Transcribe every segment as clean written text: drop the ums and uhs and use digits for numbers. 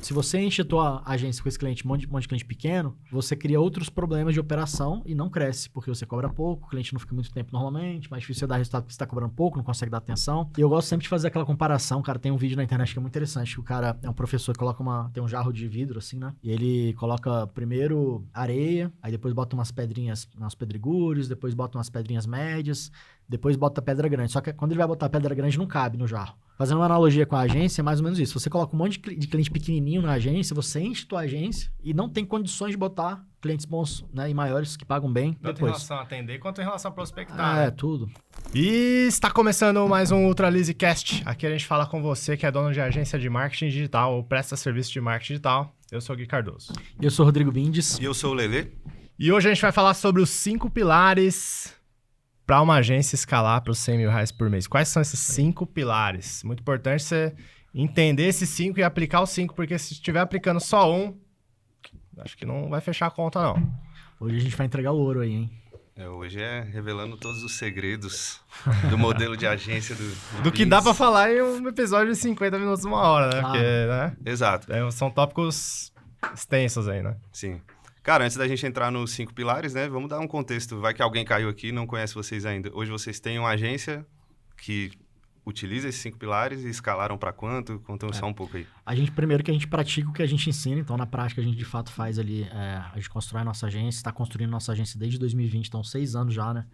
Se você enche a tua agência com esse cliente, um monte de cliente pequeno, você cria outros problemas de operação e não cresce, porque você cobra pouco, o cliente não fica muito tempo normalmente, mais difícil você dar resultado porque você está cobrando pouco, não consegue dar atenção. E eu gosto sempre de fazer aquela comparação, cara, tem um vídeo na internet que é muito interessante, que o cara é um professor que coloca tem um jarro de vidro, assim, né? E ele coloca primeiro areia, aí depois bota umas pedrinhas, umas pedregulhos, depois bota umas pedrinhas médias, depois bota pedra grande. Só que quando ele vai botar pedra grande, não cabe no jarro. Fazendo uma analogia com a agência, é mais ou menos isso. Você coloca um monte de cliente pequenininho na agência, você enche tua agência e não tem condições de botar clientes bons, né, e maiores que pagam bem Tanto depois. em relação a atender quanto em relação a prospectar. É, né? tudo. E está começando mais um Ultra Lease Cast. Aqui a gente fala com você que é dono de agência de marketing digital ou presta serviço de marketing digital. Eu sou o Gui Cardoso. Eu sou o Rodrigo Bindes. E eu sou o Lelê. E hoje a gente vai falar sobre os 5 pilares para uma agência escalar para os 100 mil reais por mês. Quais são esses 5 pilares? Muito importante você entender esses 5 e aplicar os 5, porque se estiver aplicando só um, acho que não vai fechar a conta, não. Hoje a gente vai entregar o ouro aí, hein? Hoje é revelando todos os segredos do modelo de agência Do que dá para falar em um episódio de 50 minutos, 1 hora, né? Claro. Porque, né? Exato, São tópicos extensos aí, né? sim. Cara, antes da gente entrar nos 5 pilares, né? Vamos dar um contexto. Vai que alguém caiu aqui e não conhece vocês ainda. Hoje vocês têm uma agência que utiliza esses 5 pilares e escalaram para quanto? Conta só um pouco aí. Primeiro que a gente pratica o que a gente ensina, então na prática a gente de fato faz ali, a gente constrói a nossa agência, está construindo a nossa agência desde 2020, então 6 anos já, né?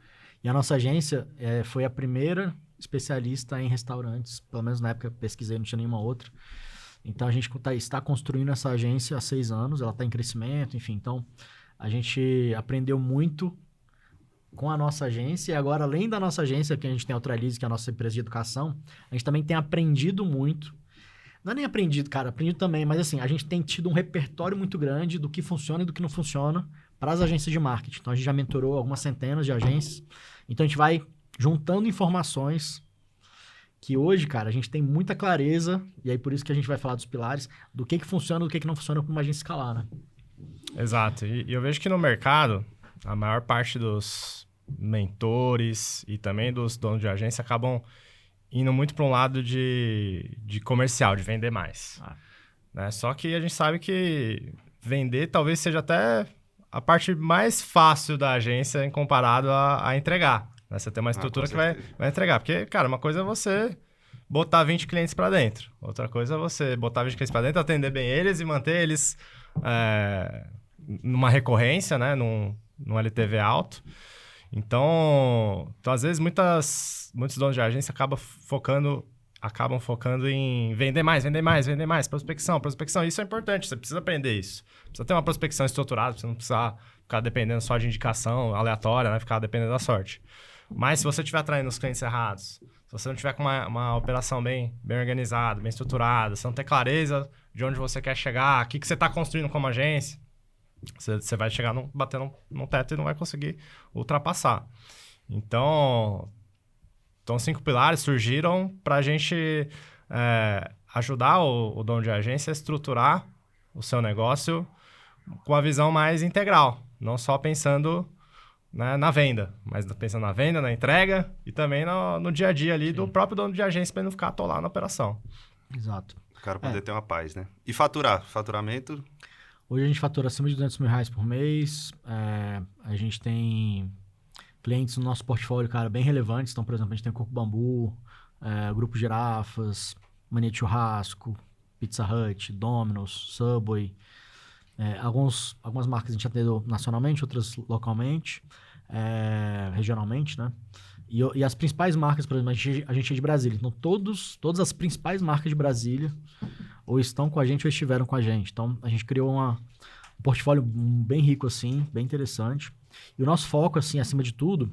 E a nossa agência foi a primeira especialista em restaurantes, pelo menos na época eu pesquisei, não tinha nenhuma outra. Então a gente está construindo essa agência há 6 anos, ela está em crescimento, enfim, então a gente aprendeu muito com a nossa agência, e agora, além da nossa agência, que a gente tem a Ultralize, que é a nossa empresa de educação, a gente também tem aprendido muito. Não é nem aprendido, cara, aprendido também, mas assim, a gente tem tido um repertório muito grande do que funciona e do que não funciona para as agências de marketing. Então, a gente já mentorou algumas centenas de agências. Então, a gente vai juntando informações que hoje, cara, a gente tem muita clareza, e aí por isso que a gente vai falar dos pilares, do que funciona e do que não funciona para uma agência escalar, né? Exato. E eu vejo que no mercado, a maior parte dos mentores e também dos donos de agência acabam indo muito para um lado de comercial, de vender mais. Né? Só que a gente sabe que vender talvez seja até a parte mais fácil da agência em comparado a entregar. Né? Você tem uma estrutura que vai entregar. Porque, cara, uma coisa é você botar 20 clientes para dentro. Outra coisa é você botar 20 clientes para dentro, atender bem eles e manter eles numa recorrência, né? Num LTV alto. Então, às vezes, muitos donos de agência acabam focando em vender mais, prospecção. Isso é importante, você precisa aprender isso. Precisa ter uma prospecção estruturada, você não precisa ficar dependendo só de indicação aleatória, né? Ficar dependendo da sorte. Mas se você estiver atraindo os clientes errados, se você não tiver com uma operação bem organizada, bem estruturada, se não ter clareza de onde você quer chegar, o que você está construindo como agência, você vai chegar batendo no teto e não vai conseguir ultrapassar. Então 5 pilares surgiram para a gente ajudar o dono de agência a estruturar o seu negócio com a visão mais integral. Não só pensando, né, na venda, mas pensando na venda, na entrega e também no dia a dia ali do próprio dono de agência para ele não ficar atolado na operação. Exato. O cara poder ter uma paz, né? E faturamento... Hoje a gente fatura acima de 200 mil reais por mês. A gente tem clientes no nosso portfólio, cara, bem relevantes. Então, por exemplo, a gente tem o Coco Bambu, Grupo Girafas, Mania de Churrasco, Pizza Hut, Domino's, Subway. Algumas marcas a gente atendeu nacionalmente, outras localmente, regionalmente, né? E as principais marcas, por exemplo, a gente é de Brasília. Então, todas as principais marcas de Brasília ou estão com a gente ou estiveram com a gente. Então, a gente criou um portfólio bem rico, assim, bem interessante. E o nosso foco, assim, acima de tudo,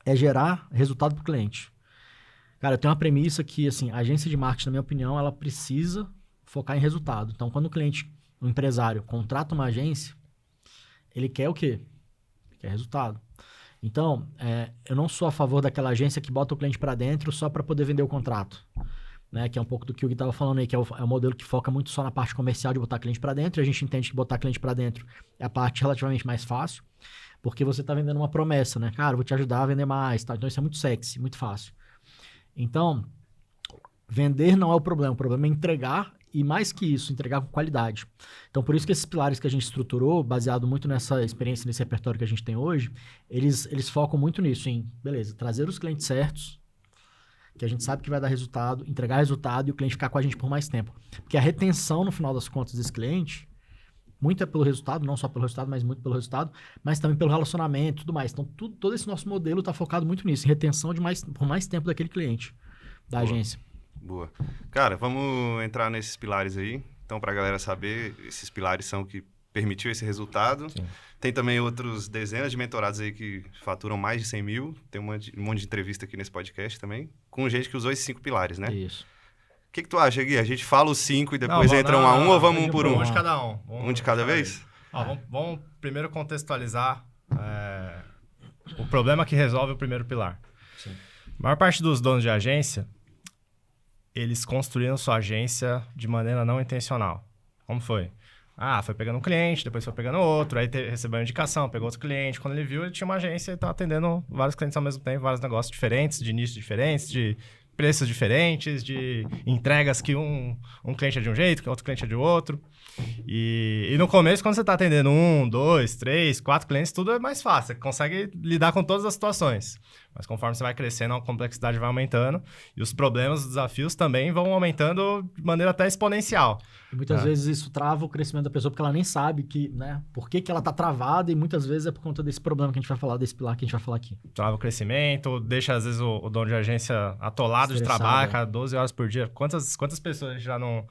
é gerar resultado para o cliente. Cara, eu tenho uma premissa que, assim, a agência de marketing, na minha opinião, ela precisa focar em resultado. Então, quando o empresário contrata uma agência, ele quer o quê? Ele quer resultado. Então, eu não sou a favor daquela agência que bota o cliente para dentro só para poder vender o contrato. Né, que é um pouco do que o Gui estava falando aí, que é o modelo que foca muito só na parte comercial de botar cliente para dentro, e a gente entende que botar cliente para dentro é a parte relativamente mais fácil, porque você está vendendo uma promessa, né? Cara, eu vou te ajudar a vender mais, tá? Então isso é muito sexy, muito fácil. Então, vender não é o problema é entregar e mais que isso, entregar com qualidade. Então, por isso que esses pilares que a gente estruturou, baseado muito nessa experiência, nesse repertório que a gente tem hoje, eles focam muito nisso, em, beleza, trazer os clientes certos, que a gente sabe que vai dar resultado, entregar resultado e o cliente ficar com a gente por mais tempo. Porque a retenção, no final das contas, desse cliente, muito é pelo resultado, não só pelo resultado, mas muito pelo resultado, mas também pelo relacionamento e tudo mais. Então, todo esse nosso modelo está focado muito nisso, em retenção por mais tempo daquele cliente, da agência. Boa. Cara, vamos entrar nesses pilares aí. Então, para a galera saber, esses pilares são o que permitiu esse resultado. Sim. Tem também outros dezenas de mentorados aí que faturam mais de 100 mil. Tem um monte de entrevista aqui nesse podcast também, com gente que usou esses 5 pilares, né? Isso. O que tu acha, Gui? A gente fala os 5 e depois entra um a um ou vamos um por um? Um de cada um. Um de cada vez? Vamos primeiro contextualizar o problema que resolve o primeiro pilar. Sim. A maior parte dos donos de agência, eles construíram sua agência de maneira não intencional. Como foi? Foi pegando um cliente, depois foi pegando outro, aí recebeu uma indicação, pegou outro cliente. Quando ele viu, ele tinha uma agência e estava atendendo vários clientes ao mesmo tempo, vários negócios diferentes, de nichos diferentes, de preços diferentes, de entregas que um cliente é de um jeito, que outro cliente é de outro. E no começo, quando você está atendendo 1, 2, 3, 4 clientes, tudo é mais fácil. Você consegue lidar com todas as situações. Mas conforme você vai crescendo, a complexidade vai aumentando. E os problemas, os desafios também vão aumentando de maneira até exponencial. E muitas vezes isso trava o crescimento da pessoa, porque ela nem sabe por que ela está travada, e muitas vezes é por conta desse problema que a gente vai falar, desse pilar que a gente vai falar aqui. Trava o crescimento, deixa às vezes o dono de agência atolado de Estressado, trabalho, cara, 12 horas por dia. Quantas pessoas a gente já não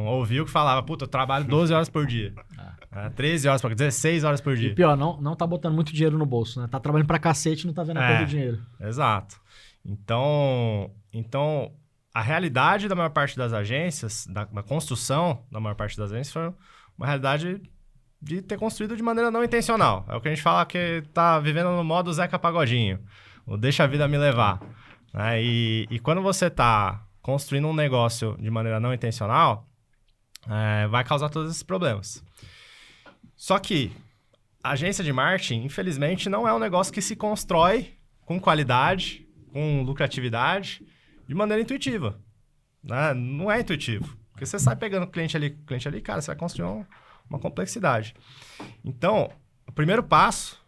ouviu que falava, puta, eu trabalho 12 horas por dia. 13 horas por dia, 16 horas por dia. E pior, não tá botando muito dinheiro no bolso, né? Tá trabalhando pra cacete e não tá vendo a cor do dinheiro. Exato. Então, a realidade da maior parte das agências, da construção da maior parte das agências, foi uma realidade de ter construído de maneira não intencional. É o que a gente fala que tá vivendo no modo Zeca Pagodinho, o deixa a vida me levar. Né? E quando você tá construindo um negócio de maneira não intencional, vai causar todos esses problemas. Só que a agência de marketing, infelizmente, não é um negócio que se constrói com qualidade, com lucratividade, de maneira intuitiva. Né? Não é intuitivo. Porque você sai pegando cliente ali, cara, você vai construir uma complexidade. Então, o primeiro passo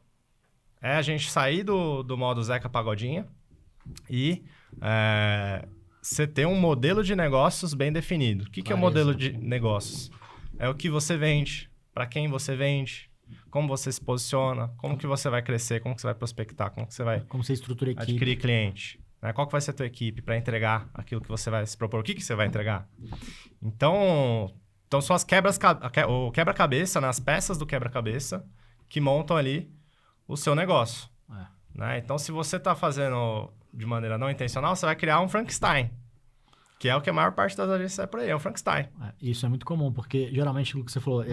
é a gente sair do modo Zeca Pagodinha e você ter um modelo de negócios bem definido. O que é o modelo de negócios? É o que você vende, para quem você vende, como você se posiciona, como que você vai crescer, como que você vai prospectar, como você estrutura a equipe, adquirir cliente. Né? Qual que vai ser a tua equipe para entregar aquilo que você vai se propor? O que você vai entregar? Então são as o quebra-cabeça, né? As peças do quebra-cabeça que montam ali o seu negócio. Né? Então, se você está fazendo de maneira não intencional, você vai criar um Frankenstein, que é o que a maior parte das agências é por aí, é um Frankenstein. Isso é muito comum, porque geralmente o que você falou,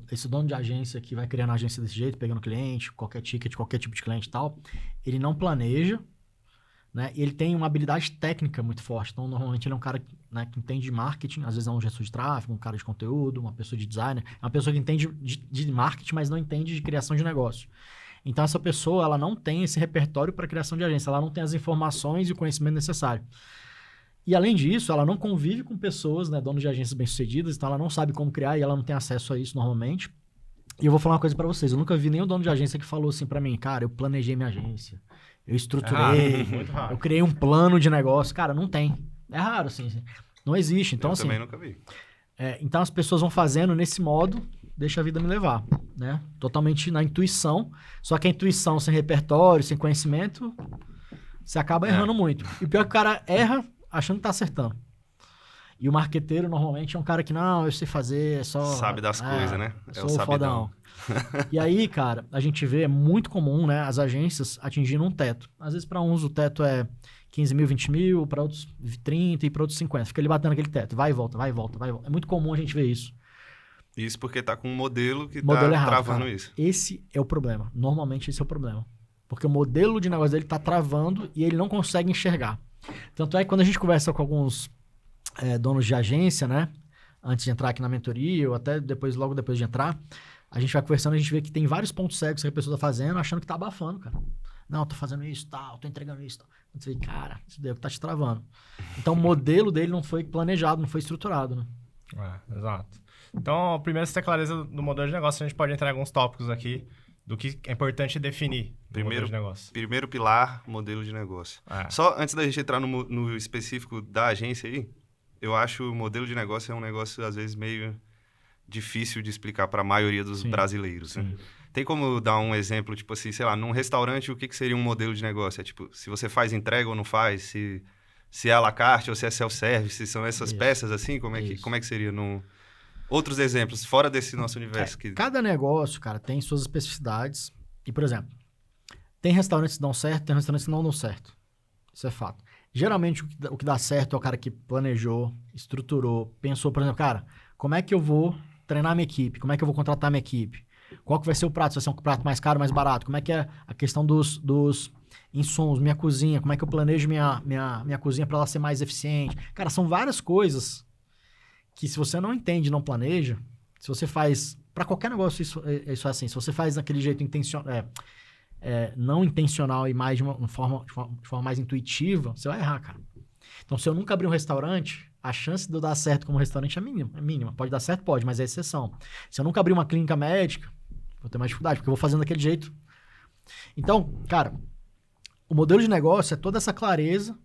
esse dono de agência que vai criando a agência desse jeito, pegando cliente, qualquer ticket, qualquer tipo de cliente e tal, ele não planeja, né? E ele tem uma habilidade técnica muito forte. Então, normalmente ele é um cara, né, que entende de marketing, às vezes é um gestor de tráfego, um cara de conteúdo, uma pessoa de designer, é uma pessoa que entende de marketing, mas não entende de criação de negócio. Então, essa pessoa, ela não tem esse repertório para criação de agência, ela não tem as informações e o conhecimento necessário. E, além disso, ela não convive com pessoas, né, donos de agências bem-sucedidas, então ela não sabe como criar e ela não tem acesso a isso normalmente. E eu vou falar uma coisa para vocês, eu nunca vi nenhum dono de agência que falou assim para mim, cara, eu planejei minha agência, eu estruturei, muito raro. Eu criei um plano de negócio. Cara, não tem. É raro, assim. Não existe. Então, eu assim, também nunca vi. Então, as pessoas vão fazendo nesse modo, deixa a vida me levar, né? Totalmente na intuição. Só que a intuição sem repertório, sem conhecimento, você acaba errando muito. E o pior é que o cara erra achando que tá acertando. E o marqueteiro, normalmente, é um cara que, não, eu sei fazer, é só... Sabe das coisas, né? É o fodão. E aí, cara, a gente vê, é muito comum, né, as agências atingindo um teto. Às vezes, para uns, o teto é 15 mil, 20 mil, para outros 30 e para outros 50. Fica ali batendo aquele teto. Vai e volta, vai e volta, vai e volta. É muito comum a gente ver isso. Isso porque tá com um modelo que modelo tá errado, travando cara. isso. Esse é o problema. Normalmente, esse é o problema. Porque o modelo de negócio dele tá travando e ele não consegue enxergar. Tanto é que quando a gente conversa com alguns donos de agência, né, antes de entrar aqui na mentoria ou até logo depois de entrar, a gente vai conversando, a gente vê que tem vários pontos cegos que a pessoa tá fazendo, achando que tá abafando, cara. Não, tô fazendo isso, tal, tô entregando isso, tal. Você vê, cara, isso daí é o que tá te travando. Então, o modelo dele não foi planejado, não foi estruturado, né? Exato. Então, primeiro, você ter clareza do modelo de negócio, a gente pode entrar em alguns tópicos aqui do que é importante definir no modelo de negócio. Primeiro pilar, modelo de negócio. Só antes da gente entrar no específico da agência aí, eu acho o modelo de negócio é um negócio, às vezes, meio difícil de explicar para a maioria dos brasileiros. Né? Tem como dar um exemplo, tipo assim, sei lá, num restaurante, o que seria um modelo de negócio? É tipo, se você faz entrega ou não faz, se é à la carte ou se é self-service, se são essas peças assim, como é que seria num... Outros exemplos, fora desse nosso universo. Cada negócio, cara, tem suas especificidades. E, por exemplo, tem restaurantes que dão certo, tem restaurantes que não dão certo. Isso é fato. Geralmente, o que dá certo é o cara que planejou, estruturou, pensou, por exemplo, cara, como é que eu vou treinar minha equipe? Como é que eu vou contratar minha equipe? Qual que vai ser o prato? Se vai ser um prato mais caro, mais barato? Como é que é a questão dos insumos, minha cozinha? Como é que eu planejo minha cozinha para ela ser mais eficiente? Cara, são várias coisas que se você não entende, não planeja, se você faz... Para qualquer negócio, isso é assim. Se você faz daquele jeito não intencional e mais de forma mais intuitiva, você vai errar, cara. Então, se eu nunca abrir um restaurante, a chance de eu dar certo como restaurante é mínima. Pode dar certo? Pode, mas é exceção. Se eu nunca abrir uma clínica médica, vou ter mais dificuldade, porque eu vou fazendo daquele jeito. Então, cara, o modelo de negócio é toda essa clareza...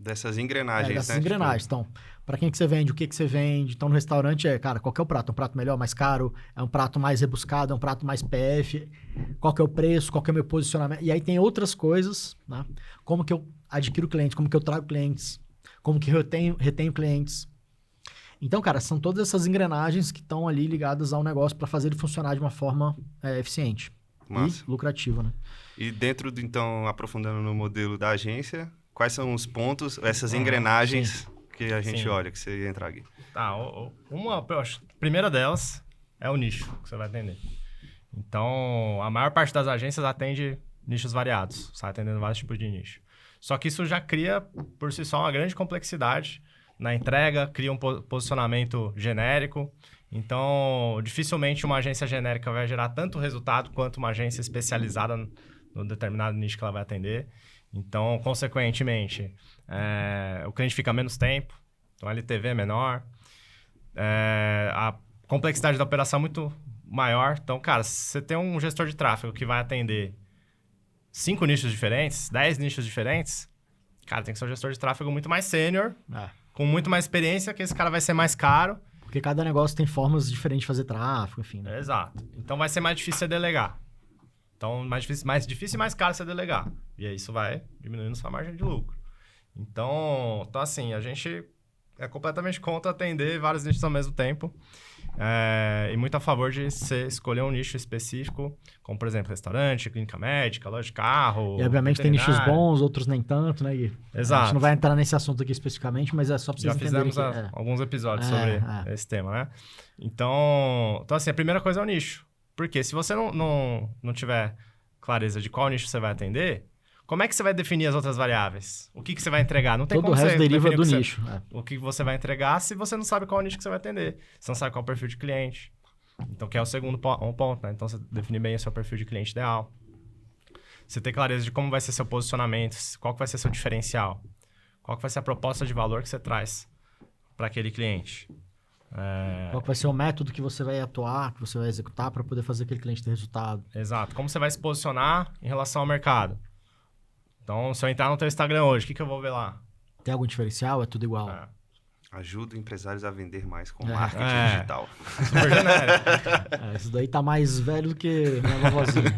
Dessas engrenagens, dessas engrenagens. Então, para quem que você vende, o que você vende. Então, no restaurante cara, qual que é o prato? É um prato melhor, mais caro? É um prato mais rebuscado? É um prato mais PF? Qual que é o preço? Qual que é o meu posicionamento? E aí tem outras coisas, né? Como que eu adquiro clientes? Como que eu trago clientes? Como que eu retenho clientes? Então, cara, são todas essas engrenagens que estão ali ligadas ao negócio para fazer ele funcionar de uma forma eficiente. Massa. E lucrativa, né? E dentro, então, aprofundando no modelo da agência... Quais são os pontos, essas engrenagens que a gente olha, que você ia entrar aqui? A primeira delas é o nicho que você vai atender. Então, a maior parte das agências atende nichos variados. Você vai atendendo vários tipos de nicho. Só que isso já cria, por si só, uma grande complexidade na entrega, cria um posicionamento genérico. Então, dificilmente uma agência genérica vai gerar tanto resultado quanto uma agência especializada no determinado nicho que ela vai atender. Então, consequentemente, o cliente fica menos tempo, então a LTV é menor, a complexidade da operação é muito maior. Então, cara, se você tem um gestor de tráfego que vai atender 5 nichos diferentes, 10 nichos diferentes, cara, tem que ser um gestor de tráfego muito mais sênior, com muito mais experiência, que esse cara vai ser mais caro. Porque cada negócio tem formas diferentes de fazer tráfego, enfim. Né? Exato. Então, vai ser mais difícil você delegar. Então, mais difícil e mais caro você delegar. E aí, isso vai diminuindo sua margem de lucro. Então assim, a gente é completamente contra atender vários nichos ao mesmo tempo. E muito a favor de você escolher um nicho específico, como, por exemplo, restaurante, clínica médica, loja de carro. E, obviamente, tem nichos bons, outros nem tanto, né, Gui? Exato. A gente não vai entrar nesse assunto aqui especificamente, mas é só pra vocês entenderem. Já fizemos alguns episódios sobre esse tema, né? Então, assim, a primeira coisa é o nicho. Porque se você não tiver clareza de qual nicho você vai atender, como é que você vai definir as outras variáveis? O que você vai entregar? Não tem como você... Todo o resto deriva do nicho. O que você vai entregar se você não sabe qual nicho que você vai atender. Você não sabe qual é o perfil de cliente. Então, que é o segundo ponto, né? Então, você definir bem o seu perfil de cliente ideal. Você ter clareza de como vai ser seu posicionamento, qual que vai ser seu diferencial, qual que vai ser a proposta de valor que você traz para aquele cliente. Qual que vai ser o método que você vai atuar, que você vai executar para poder fazer aquele cliente ter resultado. Exato. Como você vai se posicionar em relação ao mercado. Então, se eu entrar no teu Instagram hoje, o que eu vou ver lá? Tem algum diferencial? É tudo igual? Ajuda empresários a vender mais com marketing digital. Super genérico. Isso daí tá mais velho do que minha vovozinha.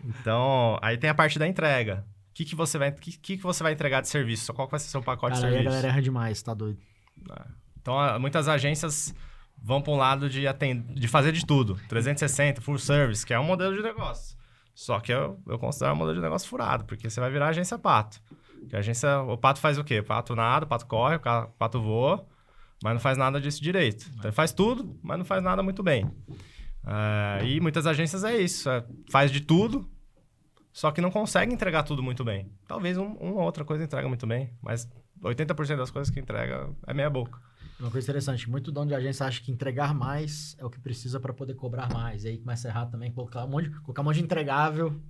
Então, aí tem a parte da entrega. O que você vai entregar de serviço? Qual que vai ser seu pacote de serviço? Aí a galera erra demais, tá doido. Então, muitas agências vão para um lado de fazer de tudo. 360, full service, que é um modelo de negócio. Só que eu considero um modelo de negócio furado, porque você vai virar agência pato. Porque o pato faz o quê? O pato nada, o pato corre, o pato voa, mas não faz nada disso direito. Então, ele faz tudo, mas não faz nada muito bem. E muitas agências é isso. Faz de tudo, só que não consegue entregar tudo muito bem. Talvez uma ou outra coisa entrega muito bem, mas 80% das coisas que entrega é meia boca. Uma coisa interessante, muito dono de agência acha que entregar mais é o que precisa para poder cobrar mais. E aí começa a errar também, colocar um monte de entregável,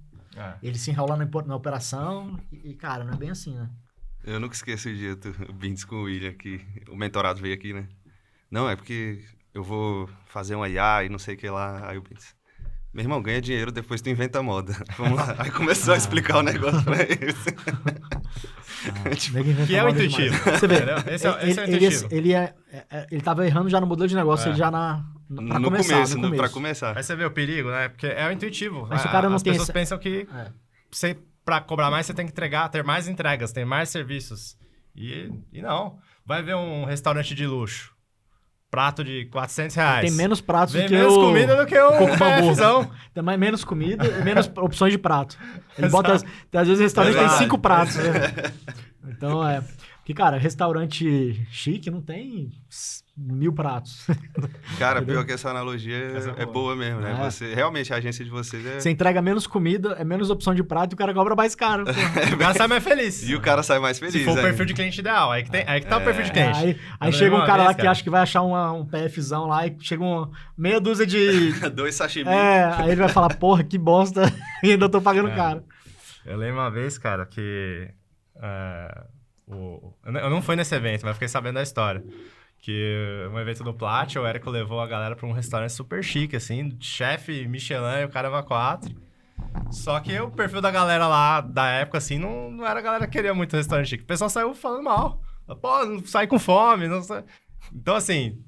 ele se enrolar na operação e, cara, não é bem assim, né? Eu nunca esqueço o dia do Bindes com o William, que o mentorado veio aqui, né? Não, é porque eu vou fazer um IA e não sei o que lá. Aí eu pensei, meu irmão, ganha dinheiro, depois tu inventa moda. Vamos lá. Aí começou a explicar o negócio pra eles. Que é o intuitivo. Você vê, Esse é o intuitivo. ele tava errando já no modelo de negócio, ele já pra No começar. começo, pra começar. Aí você vê o perigo, né? Porque é o intuitivo. Mas se o cara não As tem pessoas esse- pensam que pra cobrar mais, você tem que ter mais entregas, ter mais serviços. E não. Vai ver um restaurante de luxo. Prato de R$400. Tem menos pratos Vem do que menos comida do que o Coco Bambu. PFzão. Tem menos comida e menos opções de prato. Ele bota... Às vezes o restaurante tem Verdade. 5 pratos. Né? Então, Porque, cara, restaurante chique não tem 1000 pratos. Cara, pior que essa analogia Essa é é boa mesmo, né? Realmente, a agência de vocês Você entrega menos comida, é menos opção de prato e o cara cobra mais caro. O cara sai mais feliz. E o cara sai mais feliz. Se for o ainda. perfil de cliente ideal. Aí que tá o perfil de cliente. Aí chega um cara lá que acha que vai achar um PFzão lá e chega meia dúzia de... 2 sashimi. aí ele vai falar, porra, que bosta, e ainda tô pagando caro. Eu lembro uma vez, cara, que... eu não fui nesse evento, mas fiquei sabendo da história. Que um evento do Plat, o Érico levou a galera pra um restaurante super chique, assim, chefe Michelin e o caramba 4. Só que o perfil da galera lá, da época, assim, não era a galera que queria muito restaurante chique. O pessoal saiu falando mal. Pô, não sai com fome, não sai... Então, assim,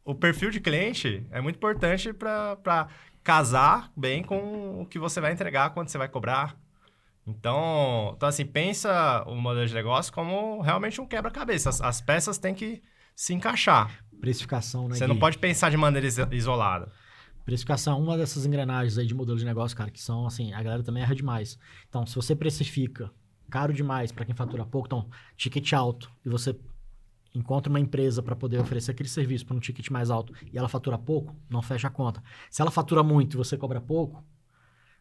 o perfil de cliente é muito importante pra casar bem com o que você vai entregar, quanto você vai cobrar. Então assim, pensa o modelo de negócio como realmente um quebra-cabeça. As peças têm que se encaixar. Precificação, né? Você não pode pensar de maneira isolada. Precificação é uma dessas engrenagens aí de modelo de negócio, cara, que são, assim, a galera também erra demais. Então, se você precifica caro demais para quem fatura pouco, então, ticket alto, e você encontra uma empresa para poder oferecer aquele serviço por um ticket mais alto e ela fatura pouco, não fecha a conta. Se ela fatura muito e você cobra pouco,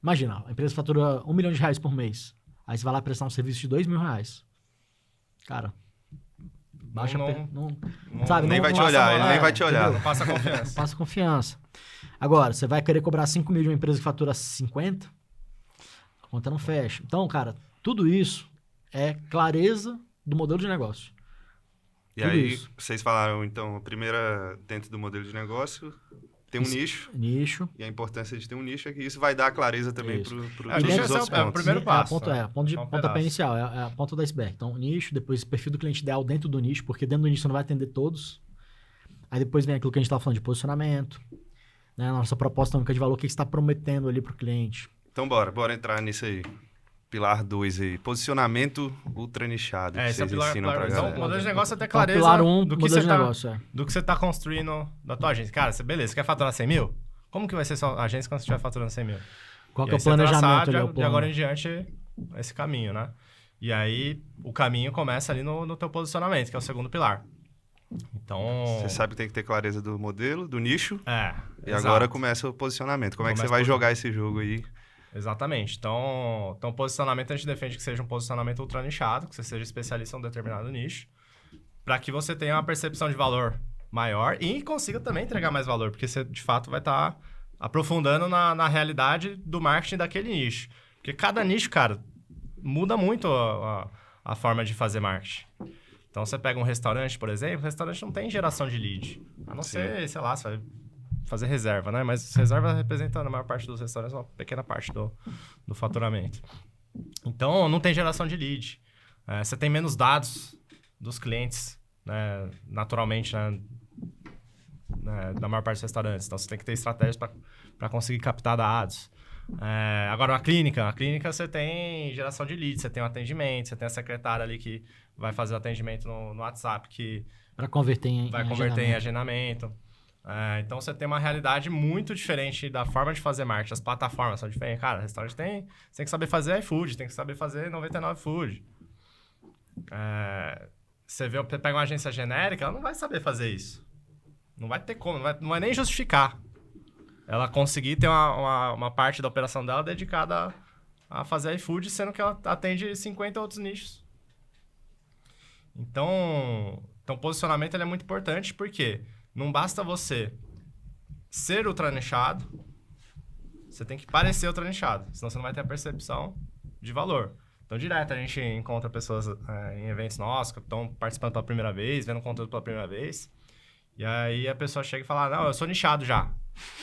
imagina, a empresa fatura R$1 milhão por mês. Aí você vai lá prestar um serviço de R$2.000. Cara, baixa... sabe, nem vai te olhar, ele nem vai te olhar. Não passa confiança. Passa confiança. Agora, você vai querer cobrar 5 mil de uma empresa que fatura 50? A conta não fecha. Então, cara, tudo isso é clareza do modelo de negócio. E Tudo aí, isso. vocês falaram, então, a primeira, dentro do modelo de negócio, tem um Nicho. E a importância de ter um nicho é que isso vai dar clareza também Isso. para É, os nicho outros é o pontos. primeiro passo. Ponto de Só um pontapé pedaço. inicial, é a ponta do iceberg. Então, nicho, depois perfil do cliente ideal dentro do nicho, porque dentro do nicho você não vai atender todos. Aí depois vem aquilo que a gente estava falando de posicionamento, né? A nossa proposta única de valor, o que você está prometendo ali para o cliente. Então, bora entrar nisso aí. Pilar 2 aí. Posicionamento ultra nichado. que Esse é o vocês pilar. ensinam pra Então, galera. o modelo de negócio é ter Então, clareza pilar 1, do que modelo você de tá, negócio, do que você tá construindo da tua agência. Cara, beleza, você quer faturar 100 mil? Como que vai ser sua agência quando você estiver faturando 100 mil? Qual E que é aí o você planejamento traçar ali? o de plano? agora em diante esse caminho, né? E aí o caminho começa ali no teu posicionamento, que é o segundo pilar. Então... Você sabe que tem que ter clareza do modelo, do nicho. E exato. agora começa o posicionamento. Como é que você vai jogar esse jogo aí? Exatamente. Então, posicionamento a gente defende que seja um posicionamento ultra nichado, que você seja especialista em um determinado nicho, para que você tenha uma percepção de valor maior e consiga também entregar mais valor, porque você, de fato, vai estar aprofundando na realidade do marketing daquele nicho. Porque cada nicho, cara, muda muito a forma de fazer marketing. Então, você pega um restaurante, por exemplo, o restaurante não tem geração de lead. A não ser, sei lá, você vai fazer reserva, né? Mas reserva representa, na maior parte dos restaurantes, uma pequena parte do faturamento. Então, não tem geração de lead. Você tem menos dados dos clientes, né? Naturalmente, né? Na maior parte dos restaurantes. Então, você tem que ter estratégias para conseguir captar dados. Agora, a clínica você tem geração de leads, você tem um atendimento, você tem a secretária ali que vai fazer o atendimento no WhatsApp, que Para converter em vai converter em agendamento. Então, você tem uma realidade muito diferente da forma de fazer marketing. As plataformas são diferentes. Cara, restaurante você tem que saber fazer iFood, tem que saber fazer 99 Food. Você pega uma agência genérica, ela não vai saber fazer isso. Não vai ter como, não vai nem justificar ela conseguir ter uma parte da operação dela dedicada a fazer iFood, sendo que ela atende 50 outros nichos. Então posicionamento ele é muito importante, porque não basta você ser ultra nichado, você tem que parecer ultra nichado, senão você não vai ter a percepção de valor. Então, direto, a gente encontra pessoas em eventos nossos que estão participando pela primeira vez, vendo conteúdo pela primeira vez, E aí a pessoa chega e fala, não, eu sou nichado já.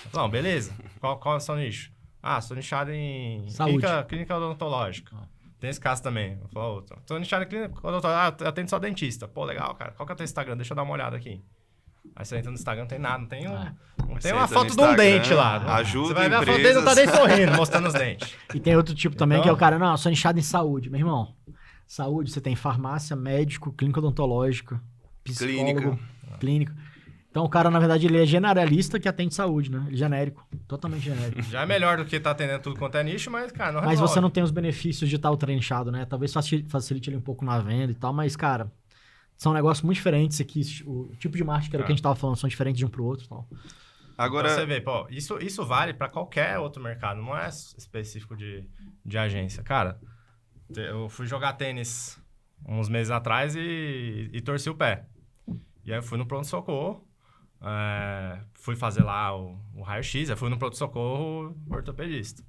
Eu falo, não, beleza. Qual é o seu nicho? Ah, sou nichado em clínica odontológica. Tem esse caso também. Eu falo, tô nichado em clínica odontológica, eu atendo só dentista. Pô, legal, cara. Qual que é o teu Instagram? Deixa eu dar uma olhada aqui. Aí você entra no Instagram, não tem nada, não tem uma foto de um dente lá. Ajuda você vai ver a foto dele, não tá nem sorrindo, mostrando os dentes. E tem outro tipo também, que é o cara, não, eu sou nichado em saúde. Meu irmão, saúde, você tem farmácia, médico, clínica odontológica, psicólogo, clínica. Então o cara, na verdade, ele é generalista que atende saúde, né? Ele é genérico, totalmente genérico. Já é melhor do que tá atendendo tudo quanto é nicho, mas, cara, não Mas resolve. você não tem os benefícios de estar ultra-nichado, né? Talvez facilite ele um pouco na venda e tal, mas, cara, são negócios muito diferentes aqui. O tipo de marketing que era o que a gente tava falando, são diferentes de um pro outro e tal. Agora... Então, você vê, pô, isso vale para qualquer outro mercado, não é específico de agência. Cara, eu fui jogar tênis uns meses atrás e torci o pé. E aí eu fui no pronto-socorro, fui fazer lá o raio-x, aí fui no pronto-socorro ortopedista.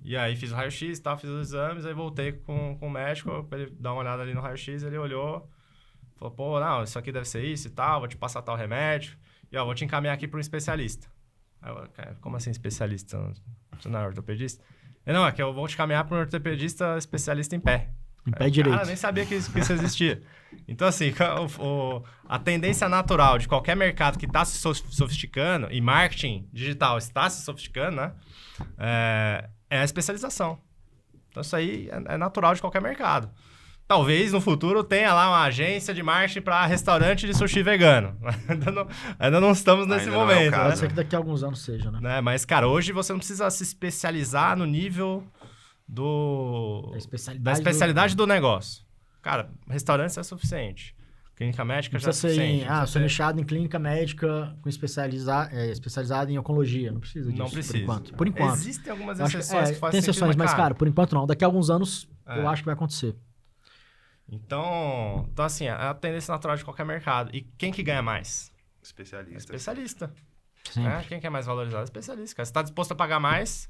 E aí fiz o raio-x e tal, fiz os exames, aí voltei com o médico pra ele dar uma olhada ali no raio-x, ele olhou, falou, pô, não, isso aqui deve ser isso e tal, vou te passar tal remédio. E, ó, vou te encaminhar aqui para um especialista. Aí eu, cara, como assim especialista? Você não é ortopedista? Não, é que eu vou te encaminhar para um ortopedista especialista em pé. Em pé direito. Cara, nem sabia que isso existia. Então, assim, a tendência natural de qualquer mercado que está se sofisticando, e marketing digital está se sofisticando, né? É a especialização. Então, isso aí é natural de qualquer mercado. Talvez no futuro tenha lá uma agência de marketing para restaurante de sushi vegano. Ainda não estamos nesse momento. Pode ser que daqui a alguns anos seja, né? Mas, cara, hoje você não precisa se especializar no nível da especialidade do negócio. Cara, restaurantes é suficiente. Clínica médica já é suficiente. Sou nichado em clínica médica com especializado em oncologia. Não precisa disso. Não precisa. Por enquanto. Existem algumas exceções que fazem tem sentido, exceções, mas, cara, por enquanto não. Daqui a alguns anos eu acho que vai acontecer. Então, assim, é a tendência natural de qualquer mercado. E quem que ganha mais? Especialista. Quem que é mais valorizado? Especialista. Cara. Você está disposto a pagar mais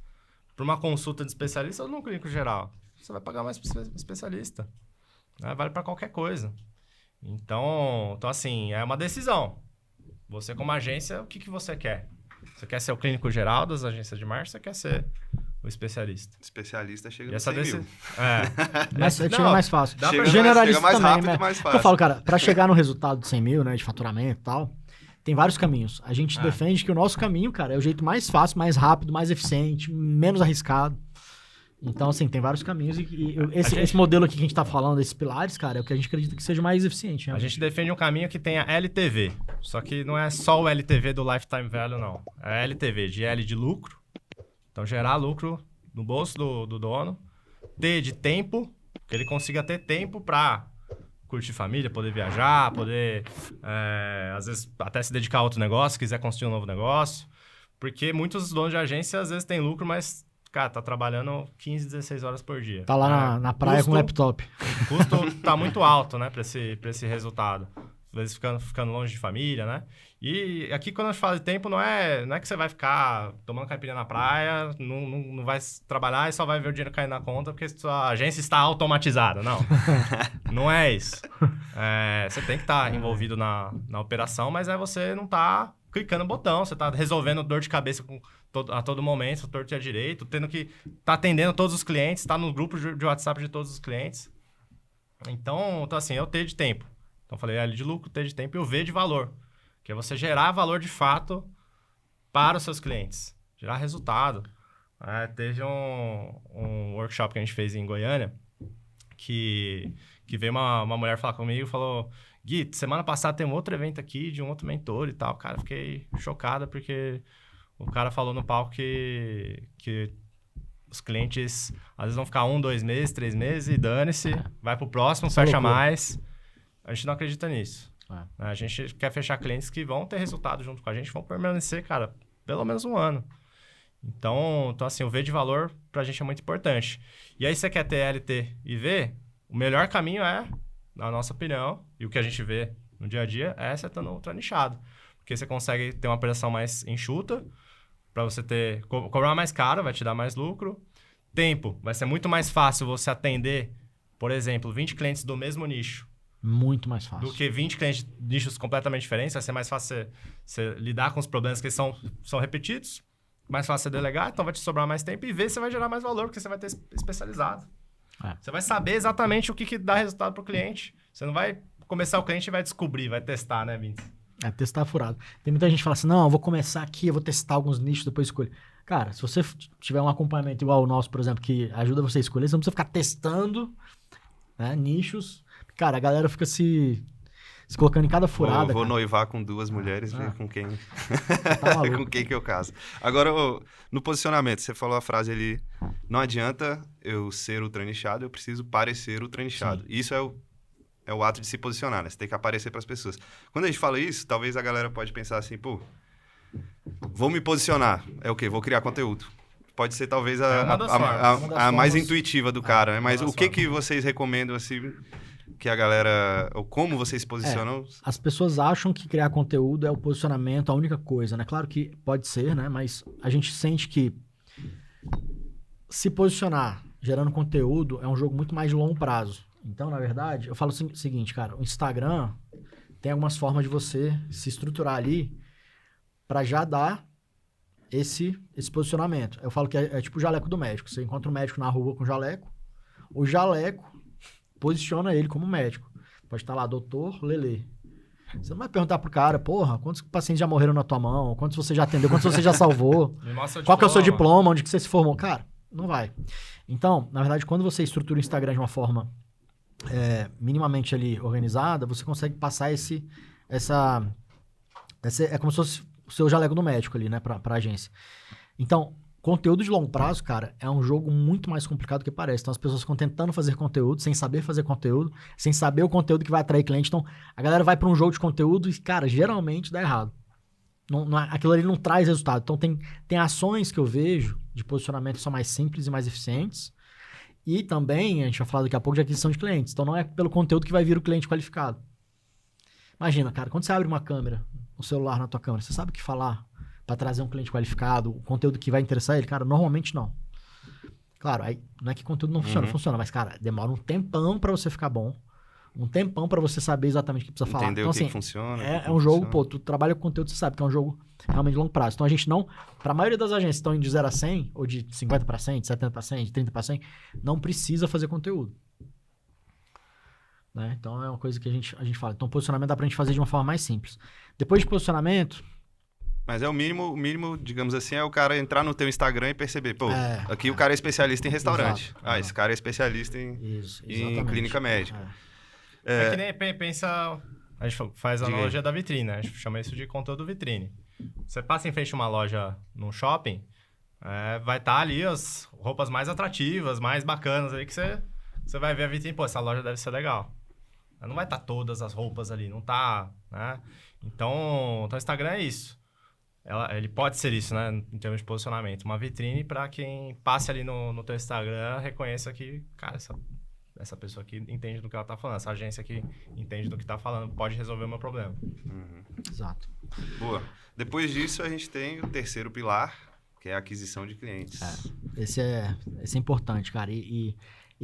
por uma consulta de especialista ou num clínico geral? Você vai pagar mais para especialista. Vale para qualquer coisa. Então, assim, é uma decisão. Você, como agência, o que você quer? Você quer ser o clínico geral das agências de marketing? Você quer ser o especialista? Especialista chega no essa 100 mil. Mas chega mais fácil. Generalista mais também, rápido, mais fácil. Eu falo, cara, para chegar no resultado de 100 mil, né, de faturamento e tal, tem vários caminhos. A gente defende que o nosso caminho, cara, é o jeito mais fácil, mais rápido, mais eficiente, menos arriscado. Então, assim, tem vários caminhos e esse modelo aqui que a gente tá falando, esses pilares, cara, é o que a gente acredita que seja mais eficiente. Né? A gente defende um caminho que tenha LTV, só que não é só o LTV do Lifetime Value, não. É LTV, de L de lucro, então gerar lucro no bolso do dono, T de tempo, que ele consiga ter tempo para curtir família, poder viajar, poder, às vezes, até se dedicar a outro negócio, quiser construir um novo negócio, porque muitos donos de agência, às vezes, têm lucro, mas... Cara, tá trabalhando 15, 16 horas por dia. Tá lá na praia com o laptop. O custo tá muito alto, né, pra esse resultado. Às vezes ficando longe de família, né? E aqui, quando a gente fala de tempo, não é que você vai ficar tomando caipirinha na praia, não vai trabalhar e só vai ver o dinheiro cair na conta porque sua agência está automatizada. Não. Não é isso. Você tem que estar envolvido na operação, mas você não tá clicando no botão, você tá resolvendo dor de cabeça a todo momento, torto e à direito, tendo que tá atendendo todos os clientes, tá no grupo de WhatsApp de todos os clientes. Então assim, é o T de tempo. Então, falei L de lucro, T de tempo e o V de valor, que é você gerar valor de fato para os seus clientes, gerar resultado. Teve um workshop que a gente fez em Goiânia, que veio uma mulher falar comigo e falou... Gui, semana passada tem um outro evento aqui de um outro mentor e tal. Cara, fiquei chocada porque o cara falou no palco que os clientes às vezes vão ficar 1, 2 meses, 3 meses e dane-se, vai pro próximo, fecha mais. A gente não acredita nisso. A gente quer fechar clientes que vão ter resultado junto com a gente, vão permanecer, cara, pelo menos um ano. Então assim, o V de valor pra gente é muito importante. E aí você quer ter LT e V, o melhor caminho na nossa opinião, e o que a gente vê no dia a dia, você estando ultra nichado. Porque você consegue ter uma operação mais enxuta, para você cobrar mais caro, vai te dar mais lucro. Tempo, vai ser muito mais fácil você atender, por exemplo, 20 clientes do mesmo nicho, Muito mais fácil. do que 20 clientes de nichos completamente diferentes. Vai ser mais fácil você lidar com os problemas que são repetidos. Mais fácil você delegar, então vai te sobrar mais tempo e ver se vai gerar mais valor, porque você vai ter especializado. Você vai saber exatamente o que dá resultado para o cliente. Você não vai começar o cliente e vai descobrir, vai testar, né, Vinci? Testar furado. Tem muita gente que fala assim, não, eu vou começar aqui, eu vou testar alguns nichos, depois escolher. Cara, se você tiver um acompanhamento igual o nosso, por exemplo, que ajuda você a escolher, você não precisa ficar testando, né, nichos. Cara, a galera fica se colocando em cada furada. Vou cara. noivar com 2 mulheres, ver com quem... Tá maluco. com quem que eu caso. Agora, no posicionamento, você falou a frase ali, não adianta eu ser ultranichado, eu preciso parecer ultranichado. Sim. Isso é o ato de se posicionar, né? Você tem que aparecer para as pessoas. Quando a gente fala isso, talvez a galera pode pensar assim, pô, vou me posicionar. É o quê? Vou criar conteúdo. Pode ser talvez a mais intuitiva do cara, né? Mas o que vocês recomendam, assim, que a galera... Ou como vocês se posicionam? As pessoas acham que criar conteúdo é o posicionamento, a única coisa, né? Claro que pode ser, né? Mas a gente sente que se posicionar gerando conteúdo é um jogo muito mais de longo prazo. Então, na verdade, eu falo o seguinte, cara, o Instagram tem algumas formas de você se estruturar ali para já dar esse posicionamento. Eu falo que é tipo o jaleco do médico. Você encontra um médico na rua com jaleco, o jaleco posiciona ele como médico. Pode estar lá, doutor Lelê. Você não vai perguntar pro cara, porra, quantos pacientes já morreram na tua mão? Quantos você já atendeu? Quantos você já salvou? Qual que é o seu diploma? Onde que você se formou? Cara, não vai. Então, na verdade, quando você estrutura o Instagram de uma forma minimamente ali organizada, você consegue passar é como se fosse o seu jaleco do médico ali, né, pra agência. Então, conteúdo de longo prazo, cara, é um jogo muito mais complicado do que parece. Então, as pessoas ficam tentando fazer conteúdo, sem saber fazer conteúdo, sem saber o conteúdo que vai atrair cliente. Então, a galera vai para um jogo de conteúdo e, cara, geralmente dá errado. Aquilo ali não traz resultado. Então, tem ações que eu vejo de posicionamento que são mais simples e mais eficientes. E também, a gente vai falar daqui a pouco de aquisição de clientes. Então, não é pelo conteúdo que vai vir o cliente qualificado. Imagina, cara, quando você abre uma câmera, um celular na tua câmera, você sabe o que falar para trazer um cliente qualificado, o conteúdo que vai interessar ele? Cara, normalmente não. Claro, aí não é que conteúdo não funciona, mas, cara, demora um tempão para você ficar bom, um tempão para você saber exatamente o que precisa falar. Entender então, o que assim, funciona. É um jogo, pô, tu trabalha com conteúdo, você sabe que é um jogo realmente de longo prazo. Então, a gente não, para a maioria das agências que estão indo de 0 a 100, ou de 50 para 100, de 70 para 100, de 30 para 100, não precisa fazer conteúdo. Né? Então, é uma coisa que a gente fala. Então, posicionamento dá pra gente fazer de uma forma mais simples. Depois de posicionamento... Mas é o mínimo, digamos assim, é o cara entrar no teu Instagram e perceber, pô, aqui o cara é especialista em restaurante. Exato, esse cara é especialista em clínica médica. É que nem pensa... A gente faz a analogia da vitrine, né? A gente chama isso de conteúdo vitrine. Você passa em frente a uma loja num shopping, vai estar ali as roupas mais atrativas, mais bacanas ali, que você vai ver a vitrine, pô, essa loja deve ser legal. Não vai estar todas as roupas ali, não tá, né? Então o Instagram é isso. Ele pode ser isso, né? Em termos de posicionamento. Uma vitrine para quem passe ali no teu Instagram, reconheça que, cara, essa pessoa aqui entende do que ela tá falando. Essa agência aqui entende do que tá falando. Pode resolver o meu problema. Exato. Boa. Depois disso, a gente tem o terceiro pilar, que é a aquisição de clientes. Esse é importante, cara. E,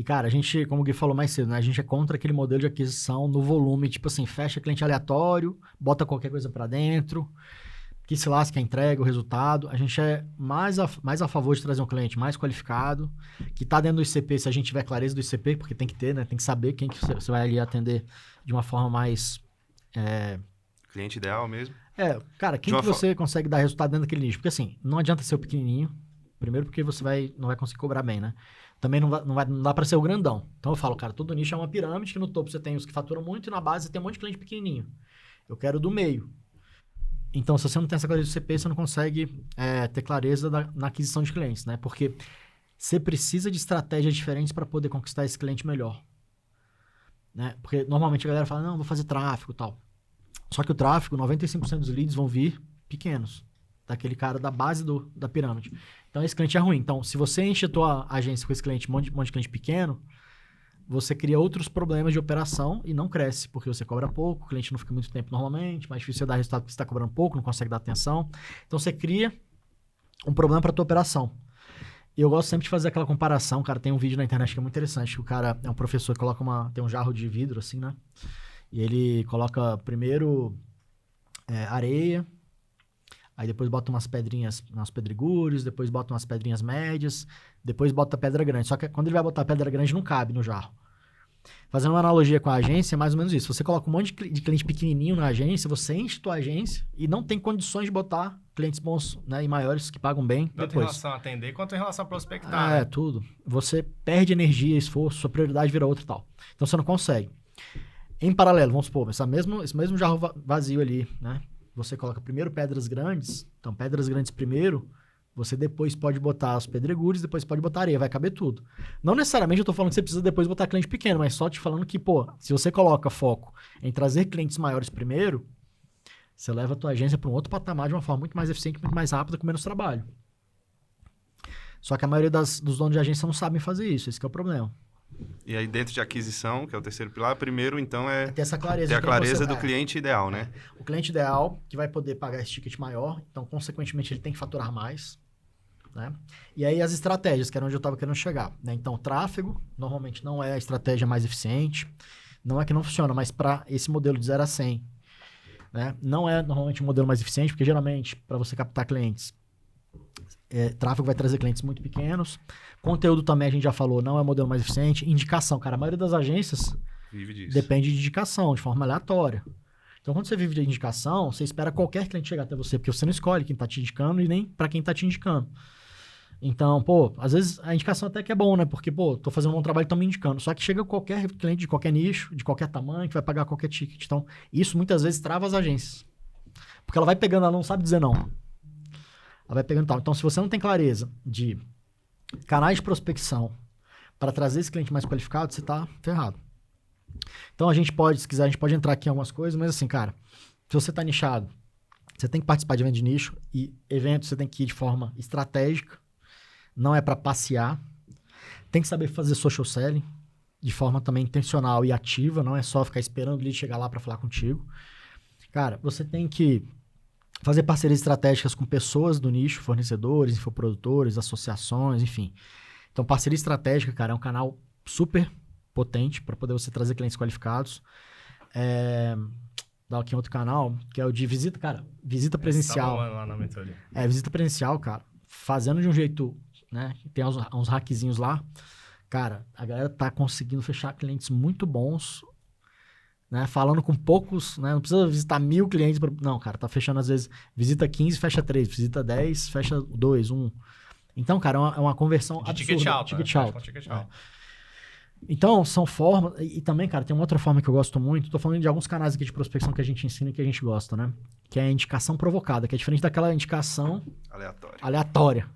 cara, a gente, como o Gui falou mais cedo, né? A gente é contra aquele modelo de aquisição no volume, tipo assim, fecha cliente aleatório, bota qualquer coisa para dentro, que se lasca a entrega, o resultado. A gente é mais a favor de trazer um cliente mais qualificado, que tá dentro do ICP, se a gente tiver clareza do ICP, porque tem que ter, né? Tem que saber quem que você vai ali atender de uma forma mais... Cliente ideal mesmo? Cara, quem que você consegue dar resultado dentro daquele nicho? Porque assim, não adianta ser o pequenininho, primeiro porque você não vai conseguir cobrar bem, né? Também não dá para ser o grandão. Então eu falo, cara, todo nicho é uma pirâmide, que no topo você tem os que faturam muito e na base você tem um monte de cliente pequenininho. Eu quero do meio. Então, se você não tem essa clareza do CP, você não consegue ter clareza na aquisição de clientes, né? Porque você precisa de estratégias diferentes para poder conquistar esse cliente melhor. Né? Porque normalmente a galera fala, não, vou fazer tráfego e tal. Só que o tráfego, 95% dos leads vão vir pequenos. Daquele cara da base da pirâmide. Então, esse cliente é ruim. Então, se você enche a tua agência com esse cliente, um monte de cliente pequeno, você cria outros problemas de operação e não cresce, porque você cobra pouco, o cliente não fica muito tempo normalmente, mais difícil você dar resultado porque você está cobrando pouco, não consegue dar atenção. Então, você cria um problema para a tua operação. E eu gosto sempre de fazer aquela comparação, cara. Tem um vídeo na internet que é muito interessante, que o cara é um professor que coloca tem um jarro de vidro, assim, né? E ele coloca primeiro areia, aí depois bota umas pedrinhas, umas pedregulhos, depois bota umas pedrinhas médias, depois bota pedra grande. Só que quando ele vai botar pedra grande, não cabe no jarro. Fazendo uma analogia com a agência, é mais ou menos isso. Você coloca um monte de cliente pequenininho na agência, você enche tua agência e não tem condições de botar clientes bons, né, e maiores que pagam bem Tanto depois. em relação a atender, quanto em relação a prospectar, né? Tudo. Você perde energia, esforço, sua prioridade vira outra e tal. Então você não consegue. Em paralelo, vamos supor, esse mesmo jarro vazio ali, né? Você coloca primeiro pedras grandes, então pedras grandes primeiro, você depois pode botar os pedregulhos, depois pode botar areia, vai caber tudo. Não necessariamente eu tô falando que você precisa depois botar cliente pequeno, mas só te falando que, se você coloca foco em trazer clientes maiores primeiro, você leva a tua agência para um outro patamar de uma forma muito mais eficiente, muito mais rápida, com menos trabalho. Só que a maioria dos donos de agência não sabem fazer isso, esse que é o problema. E aí, dentro de aquisição, que é o terceiro pilar, primeiro, então, ter essa clareza. ter a clareza do cliente ideal, né? O cliente ideal, que vai poder pagar esse ticket maior, então, consequentemente, ele tem que faturar mais, né? E aí, as estratégias, que era onde eu estava querendo chegar, né? Então, o tráfego, normalmente, não é a estratégia mais eficiente, não é que não funciona, mas para esse modelo de 0 a 100, né? Não é, normalmente, o modelo mais eficiente, porque, geralmente, para você captar clientes, tráfego vai trazer clientes muito pequenos. Conteúdo também, a gente já falou, não é o modelo mais eficiente. Indicação, cara, a maioria das agências Vive disso. depende de indicação, de forma aleatória. Então, quando você vive de indicação, você espera qualquer cliente chegar até você, porque você não escolhe quem tá te indicando e nem para quem tá te indicando. Então, às vezes a indicação até que é bom, né? Porque, tô fazendo um bom trabalho e estão me indicando. Só que chega qualquer cliente de qualquer nicho, de qualquer tamanho, que vai pagar qualquer ticket. Então, isso muitas vezes trava as agências. Porque ela vai pegando, ela não sabe dizer não. Ela vai pegando tal. Então, se você não tem clareza de canais de prospecção para trazer esse cliente mais qualificado, você tá ferrado. Então, a gente pode, se quiser, a gente pode entrar aqui em algumas coisas, mas assim, cara, se você tá nichado, você tem que participar de evento de nicho e eventos você tem que ir de forma estratégica, não é para passear. Tem que saber fazer social selling de forma também intencional e ativa, não é só ficar esperando ele chegar lá para falar contigo. Cara, você tem que fazer parcerias estratégicas com pessoas do nicho, fornecedores, infoprodutores, associações, enfim. Então, parceria estratégica, cara, é um canal super potente para poder você trazer clientes qualificados. Dá aqui outro canal, que é o de visita, cara, visita presencial. Tá lá na mentoria. Visita presencial, cara, fazendo de um jeito, né, tem uns hackzinhos lá. Cara, a galera tá conseguindo fechar clientes muito bons, né, falando com poucos, né, não precisa visitar 1000 clientes, não, cara, tá fechando às vezes, visita 15, fecha 3, visita 10, fecha 2, 1. Então, cara, é uma conversão de absurda. Ticket alto, ticket né? alto. Ticket alto. Então, são formas, e também, cara, tem uma outra forma que eu gosto muito, tô falando de alguns canais aqui de prospecção que a gente ensina e que a gente gosta, né, que é a indicação provocada, que é diferente daquela indicação aleatória.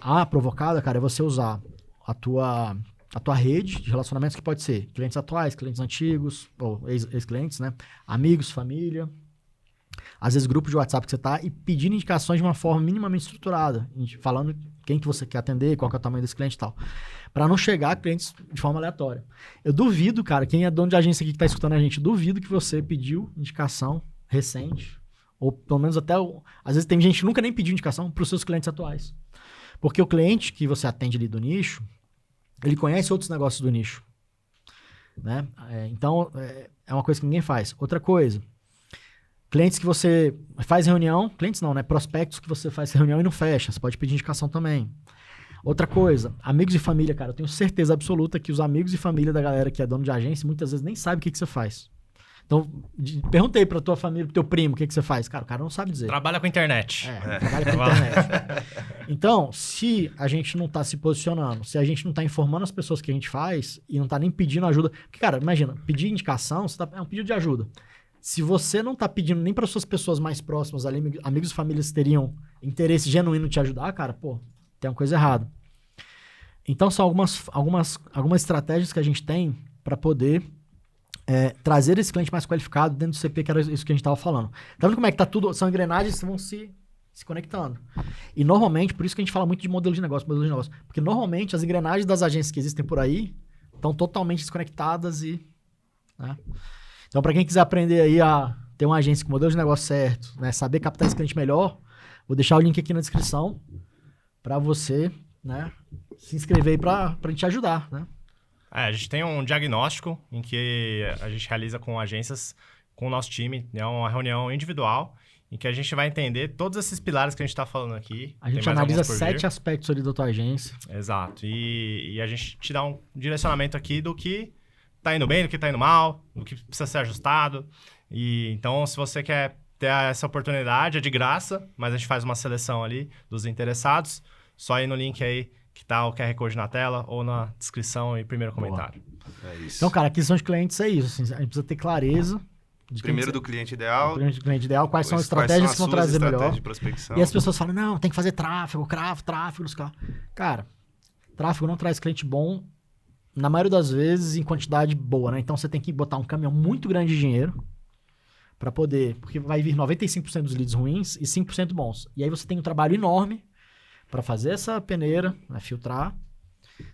A provocada, cara, é você usar a tua rede de relacionamentos, que pode ser clientes atuais, clientes antigos, ou ex-clientes, né? Amigos, família. Às vezes, grupo de WhatsApp que você tá e pedindo indicações de uma forma minimamente estruturada, falando quem que você quer atender, qual que é o tamanho desse cliente e tal. Para não chegar a clientes de forma aleatória. Eu duvido, cara, quem é dono de agência aqui que tá escutando a gente, duvido que você pediu indicação recente, ou pelo menos até, às vezes tem gente que nunca nem pediu indicação para os seus clientes atuais. Porque o cliente que você atende ali do nicho, ele conhece outros negócios do nicho, né? Então, é uma coisa que ninguém faz. Outra coisa, clientes que você faz reunião, clientes não, né? Prospectos que você faz reunião e não fecha, você pode pedir indicação também. Outra coisa, amigos e família, cara, eu tenho certeza absoluta que os amigos e família da galera que é dono de agência, muitas vezes nem sabe o que você faz. Então, perguntei pra tua família, pro teu primo, o que você faz? Cara, o cara não sabe dizer. Trabalha com internet. Trabalha com internet. Então, se a gente não tá se posicionando, se a gente não tá informando as pessoas que a gente faz e não tá nem pedindo ajuda... Porque, cara, imagina, pedir indicação é um pedido de ajuda. Se você não tá pedindo nem para suas pessoas mais próximas, ali, amigos e famílias que teriam interesse genuíno em te ajudar, cara, tem uma coisa errada. Então, são algumas estratégias que a gente tem para poder... trazer esse cliente mais qualificado dentro do CP, que era isso que a gente estava falando. Tá vendo como é que tá tudo? São engrenagens que vão se conectando. E normalmente, por isso que a gente fala muito de modelo de negócio, porque normalmente as engrenagens das agências que existem por aí estão totalmente desconectadas né? Então, para quem quiser aprender aí a ter uma agência com modelo de negócio certo, né, saber captar esse cliente melhor, vou deixar o link aqui na descrição para você, né, se inscrever aí pra gente ajudar, né? A gente tem um diagnóstico em que a gente realiza com agências, com o nosso time, é uma reunião individual, em que a gente vai entender todos esses pilares que a gente está falando aqui. A gente analisa 7 aspectos ali da tua agência. Exato. E a gente te dá um direcionamento aqui do que tá indo bem, do que tá indo mal, do que precisa ser ajustado. E então, se você quer ter essa oportunidade, é de graça, mas a gente faz uma seleção ali dos interessados. Só ir no link aí que tá o QR Code na tela ou na descrição e primeiro comentário. É isso. Então, cara, aquisição de clientes é isso. Assim, a gente precisa ter clareza. Primeiro do cliente ideal. Primeiro do cliente ideal, quais são as estratégias que vão trazer melhor. De prospecção. E as pessoas falam, não, tem que fazer tráfego. Cara, tráfego não traz cliente bom, na maioria das vezes, em quantidade boa, né? Então, você tem que botar um caminhão muito grande de dinheiro para poder... Porque vai vir 95% dos leads ruins e 5% bons. E aí você tem um trabalho enorme para fazer essa peneira, né, filtrar.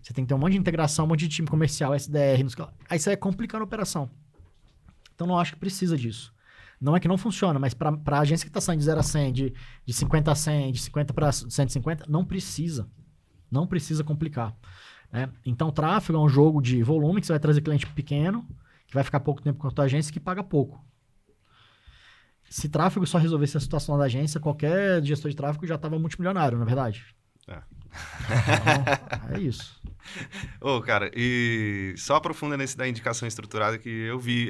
Você tem que ter um monte de integração, um monte de time comercial, SDR. Aí você vai complicando a operação. Então, não acho que precisa disso. Não é que não funciona, mas para a agência que está saindo de 0 a 100, de 50 a 100, de 50 para 150, não precisa. Não precisa complicar. Né? Então, tráfego é um jogo de volume, que você vai trazer cliente pequeno, que vai ficar pouco tempo com a tua agência, que paga pouco. Se tráfego só resolvesse a situação da agência, qualquer gestor de tráfego já estava multimilionário, na verdade. Então, é isso. Cara, e só aprofunda nesse da indicação estruturada que eu vi.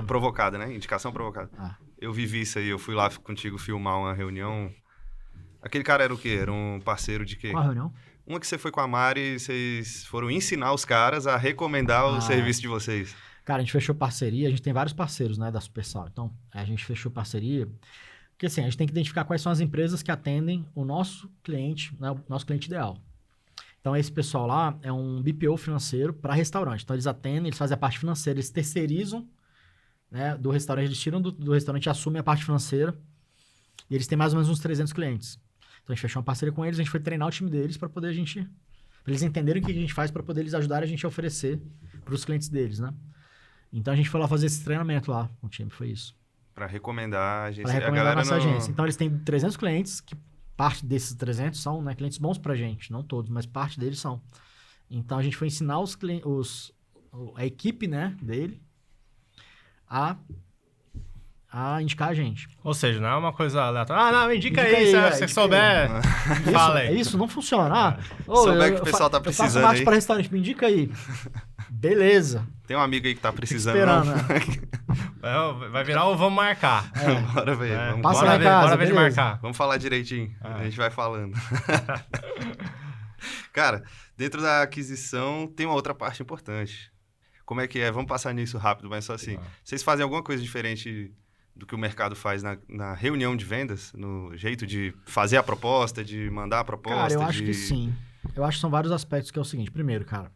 Provocada, né? Indicação provocada. Eu vivi isso aí, eu fui lá contigo filmar uma reunião. Aquele cara era o quê? Era um parceiro de quê? Qual reunião? Uma que você foi com a Mari e vocês foram ensinar os caras a recomendar o serviço de vocês. Cara, a gente fechou parceria, a gente tem vários parceiros, né, da Supersal. Então, a gente fechou parceria, porque assim, a gente tem que identificar quais são as empresas que atendem o nosso cliente, né, o nosso cliente ideal. Então, esse pessoal lá é um BPO financeiro para restaurante. Então, eles atendem, eles fazem a parte financeira, eles terceirizam, né, do restaurante, eles tiram do restaurante e assumem a parte financeira. E eles têm mais ou menos uns 300 clientes. Então, a gente fechou uma parceria com eles, a gente foi treinar o time deles para poder para eles entenderem o que a gente faz, para poder eles ajudarem a gente a oferecer para os clientes deles, né? Então, a gente foi lá fazer esse treinamento lá com o time, foi isso. Para recomendar a agência. Para recomendar a nossa agência. Então, eles têm 300 clientes, que parte desses 300 são, né, clientes bons pra gente. Não todos, mas parte deles são. Então, a gente foi ensinar a equipe, né, dele a indicar a gente. Ou seja, não é uma coisa aleatória. Não, indica aí, se você souber. Fala aí. Isso não funciona. Souber que o pessoal tá precisando. Eu faço marketing para restaurante, me indica aí. Beleza. Tem um amigo aí que tá precisando. Esperando, né? Vai virar ou vamos marcar. Bora ver. Bora ver de marcar. Vamos falar direitinho. A gente vai falando. Cara, dentro da aquisição tem uma outra parte importante. Como é que é? Vamos passar nisso rápido, mas só assim. Vocês fazem alguma coisa diferente do que o mercado faz na reunião de vendas? No jeito de fazer a proposta, de mandar a proposta? Cara, eu acho que sim. Eu acho que são vários aspectos, que é o seguinte. Primeiro, cara,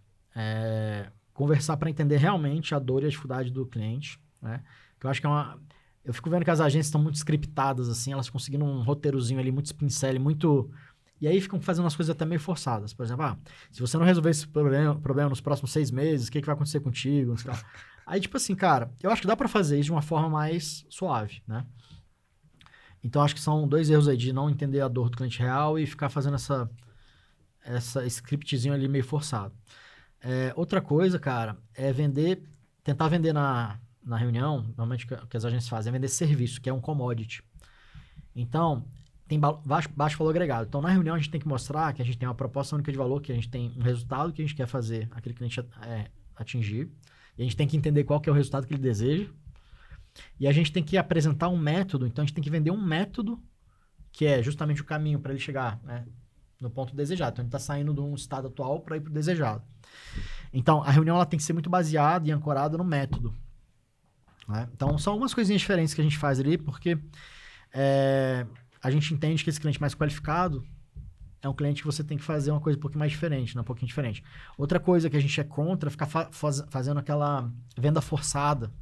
conversar para entender realmente a dor e a dificuldade do cliente, né? Que eu acho que eu fico vendo que as agências estão muito scriptadas, assim, elas conseguindo um roteirozinho ali, muito spin-selling, muito... E aí ficam fazendo umas coisas até meio forçadas. Por exemplo, se você não resolver esse problema nos próximos 6 meses, o que vai acontecer contigo? Aí, tipo assim, cara, eu acho que dá para fazer isso de uma forma mais suave, né? Então, acho que são 2 erros aí de não entender a dor do cliente real e ficar fazendo esse scriptzinho ali meio forçado. Outra coisa, cara, é tentar vender na reunião, normalmente o que as agências fazem é vender serviço, que é um commodity. Então, tem baixo valor agregado. Então, na reunião, a gente tem que mostrar que a gente tem uma proposta única de valor, que a gente tem um resultado que a gente quer fazer aquele cliente atingir. E a gente tem que entender qual que é o resultado que ele deseja. E a gente tem que apresentar um método. Então, a gente tem que vender um método que é justamente o caminho para ele chegar, né, no ponto desejado. Então, ele está saindo de um estado atual para ir para o desejado. Então, a reunião ela tem que ser muito baseada e ancorada no método. Né? Então, são algumas coisinhas diferentes que a gente faz ali, porque a gente entende que esse cliente mais qualificado é um cliente que você tem que fazer uma coisa um pouquinho mais diferente, né? Um pouquinho diferente. Outra coisa que a gente é contra é ficar fazendo aquela venda forçada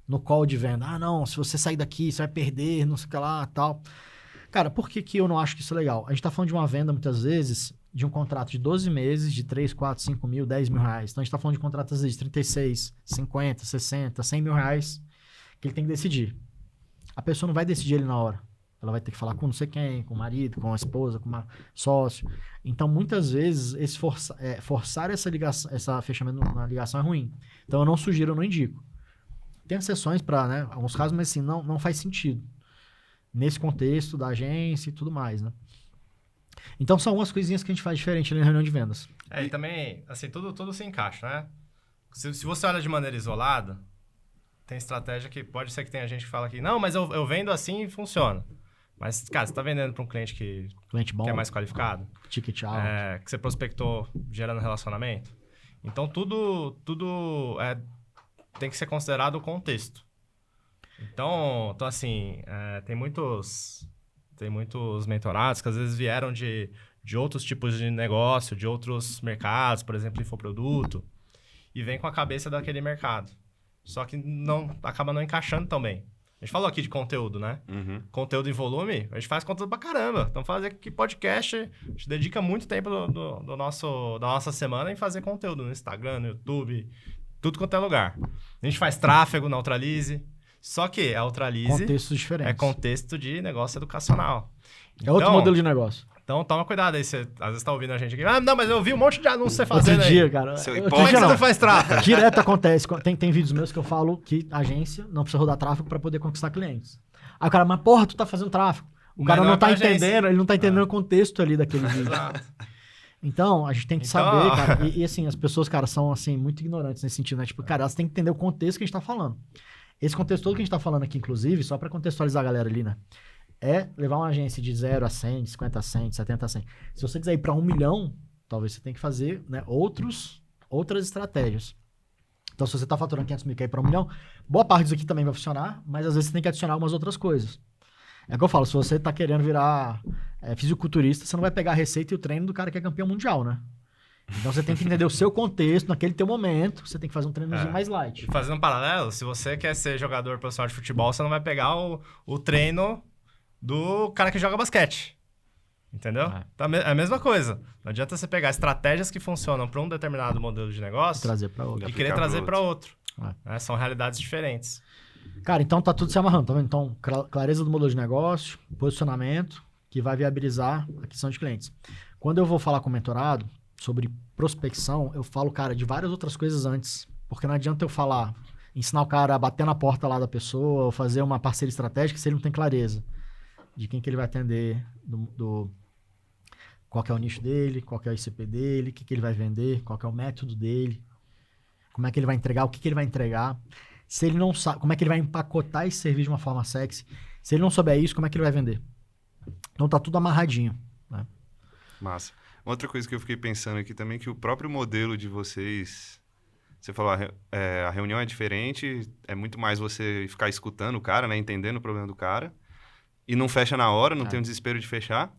no call de venda. Não, se você sair daqui, você vai perder, não sei o que lá, tal. Cara, por que eu não acho que isso é legal? A gente tá falando de uma venda, muitas vezes, de um contrato de 12 meses, de 3, 4, 5 mil, 10 mil reais. Então, a gente tá falando de contratos, às vezes, de 36, 50, 60, 100 mil reais, que ele tem que decidir. A pessoa não vai decidir ele na hora. ela vai ter que falar com não sei quem, com o marido, com a esposa, com o sócio. Então, muitas vezes, forçar essa ligação, esse fechamento na ligação é ruim. Então, eu não sugiro, eu não indico. Tem exceções para, né, alguns casos, mas assim, não faz sentido. Nesse contexto da agência e tudo mais, né? Então, são umas coisinhas que a gente faz diferente ali na reunião de vendas. E também, assim, tudo se encaixa, né? Se você olha de maneira isolada, tem estratégia que pode ser que tenha gente que fala que não, mas eu vendo assim e funciona. Mas, cara, você tá vendendo para um cliente Cliente bom, que é mais qualificado, ticket alto. que você prospectou gerando relacionamento. Então, tudo tem que ser considerado o contexto. Então assim, tem muitos mentorados que às vezes vieram de outros tipos de negócio, de outros mercados, por exemplo, infoproduto, e vem com a cabeça daquele mercado. Só que acaba não encaixando tão bem. A gente falou aqui de conteúdo, né? Uhum. Conteúdo em volume, a gente faz conteúdo pra caramba. Então, fazer aqui podcast, a gente dedica muito tempo da nossa semana em fazer conteúdo no Instagram, no YouTube, tudo quanto é lugar. A gente faz tráfego na Ultralize, só que a Ultralize Contextos diferentes. é contexto de negócio educacional. É outro modelo de negócio. Então, toma cuidado aí. Você às vezes tá ouvindo a gente aqui. Ah, não, mas eu vi um monte de anúncios você fazendo Outro dia, aí. cara. Seu outro Como é que dia você não. não faz tráfego? Direto acontece. Tem vídeos meus que eu falo que a agência não precisa rodar tráfego para poder conquistar clientes. Aí o cara, mas porra, tu tá fazendo tráfego. O cara não tá entendendo, ele não tá entendendo o contexto ali daquele vídeo. Exato. Então, a gente tem que saber, cara. E assim, as pessoas, cara, são assim, muito ignorantes nesse sentido, né? Tipo, cara, elas têm que entender o contexto que a gente tá falando. Esse contexto todo que a gente tá falando aqui, inclusive, só para contextualizar a galera ali, né? É levar uma agência de 0 a 100, de 50 a 100, de 70 a 100. Se você quiser ir para 1 milhão, talvez você tenha que fazer, né, outras estratégias. Então, se você está faturando 500 mil e quer ir para 1 milhão, boa parte disso aqui também vai funcionar, mas às vezes você tem que adicionar algumas outras coisas. É o que eu falo, se você está querendo virar fisiculturista, você não vai pegar a receita e o treino do cara que é campeão mundial, né? Então, você tem que entender o seu contexto, naquele teu momento, você tem que fazer um treinozinho mais light. E fazendo um paralelo, se você quer ser jogador profissional de futebol, você não vai pegar o treino do cara que joga basquete. Entendeu? Então, é a mesma coisa. Não adianta você pegar estratégias que funcionam para um determinado modelo de negócio Trazer para outro. e querer trazer para outro. É. São realidades diferentes. Cara, então tá tudo se amarrando, tá vendo? Então, clareza do modelo de negócio, posicionamento, que vai viabilizar a aquisição de clientes. Quando eu vou falar com o mentorado sobre prospecção, eu falo, cara, de várias outras coisas antes. Porque não adianta eu ensinar o cara a bater na porta lá da pessoa, ou fazer uma parceria estratégica se ele não tem clareza de quem que ele vai atender, qual que é o nicho dele, qual que é o ICP dele, o que que ele vai vender, qual que é o método dele, como é que ele vai entregar, o que que ele vai entregar. Se ele não sabe, como é que ele vai empacotar esse serviço de uma forma sexy. Se ele não souber isso, como é que ele vai vender? Então tá tudo amarradinho, né? Massa. Outra coisa que eu fiquei pensando aqui também, que o próprio modelo de vocês... Você falou, a reunião é diferente, é muito mais você ficar escutando o cara, né? Entendendo o problema do cara. E não fecha na hora, não tem um desespero de fechar.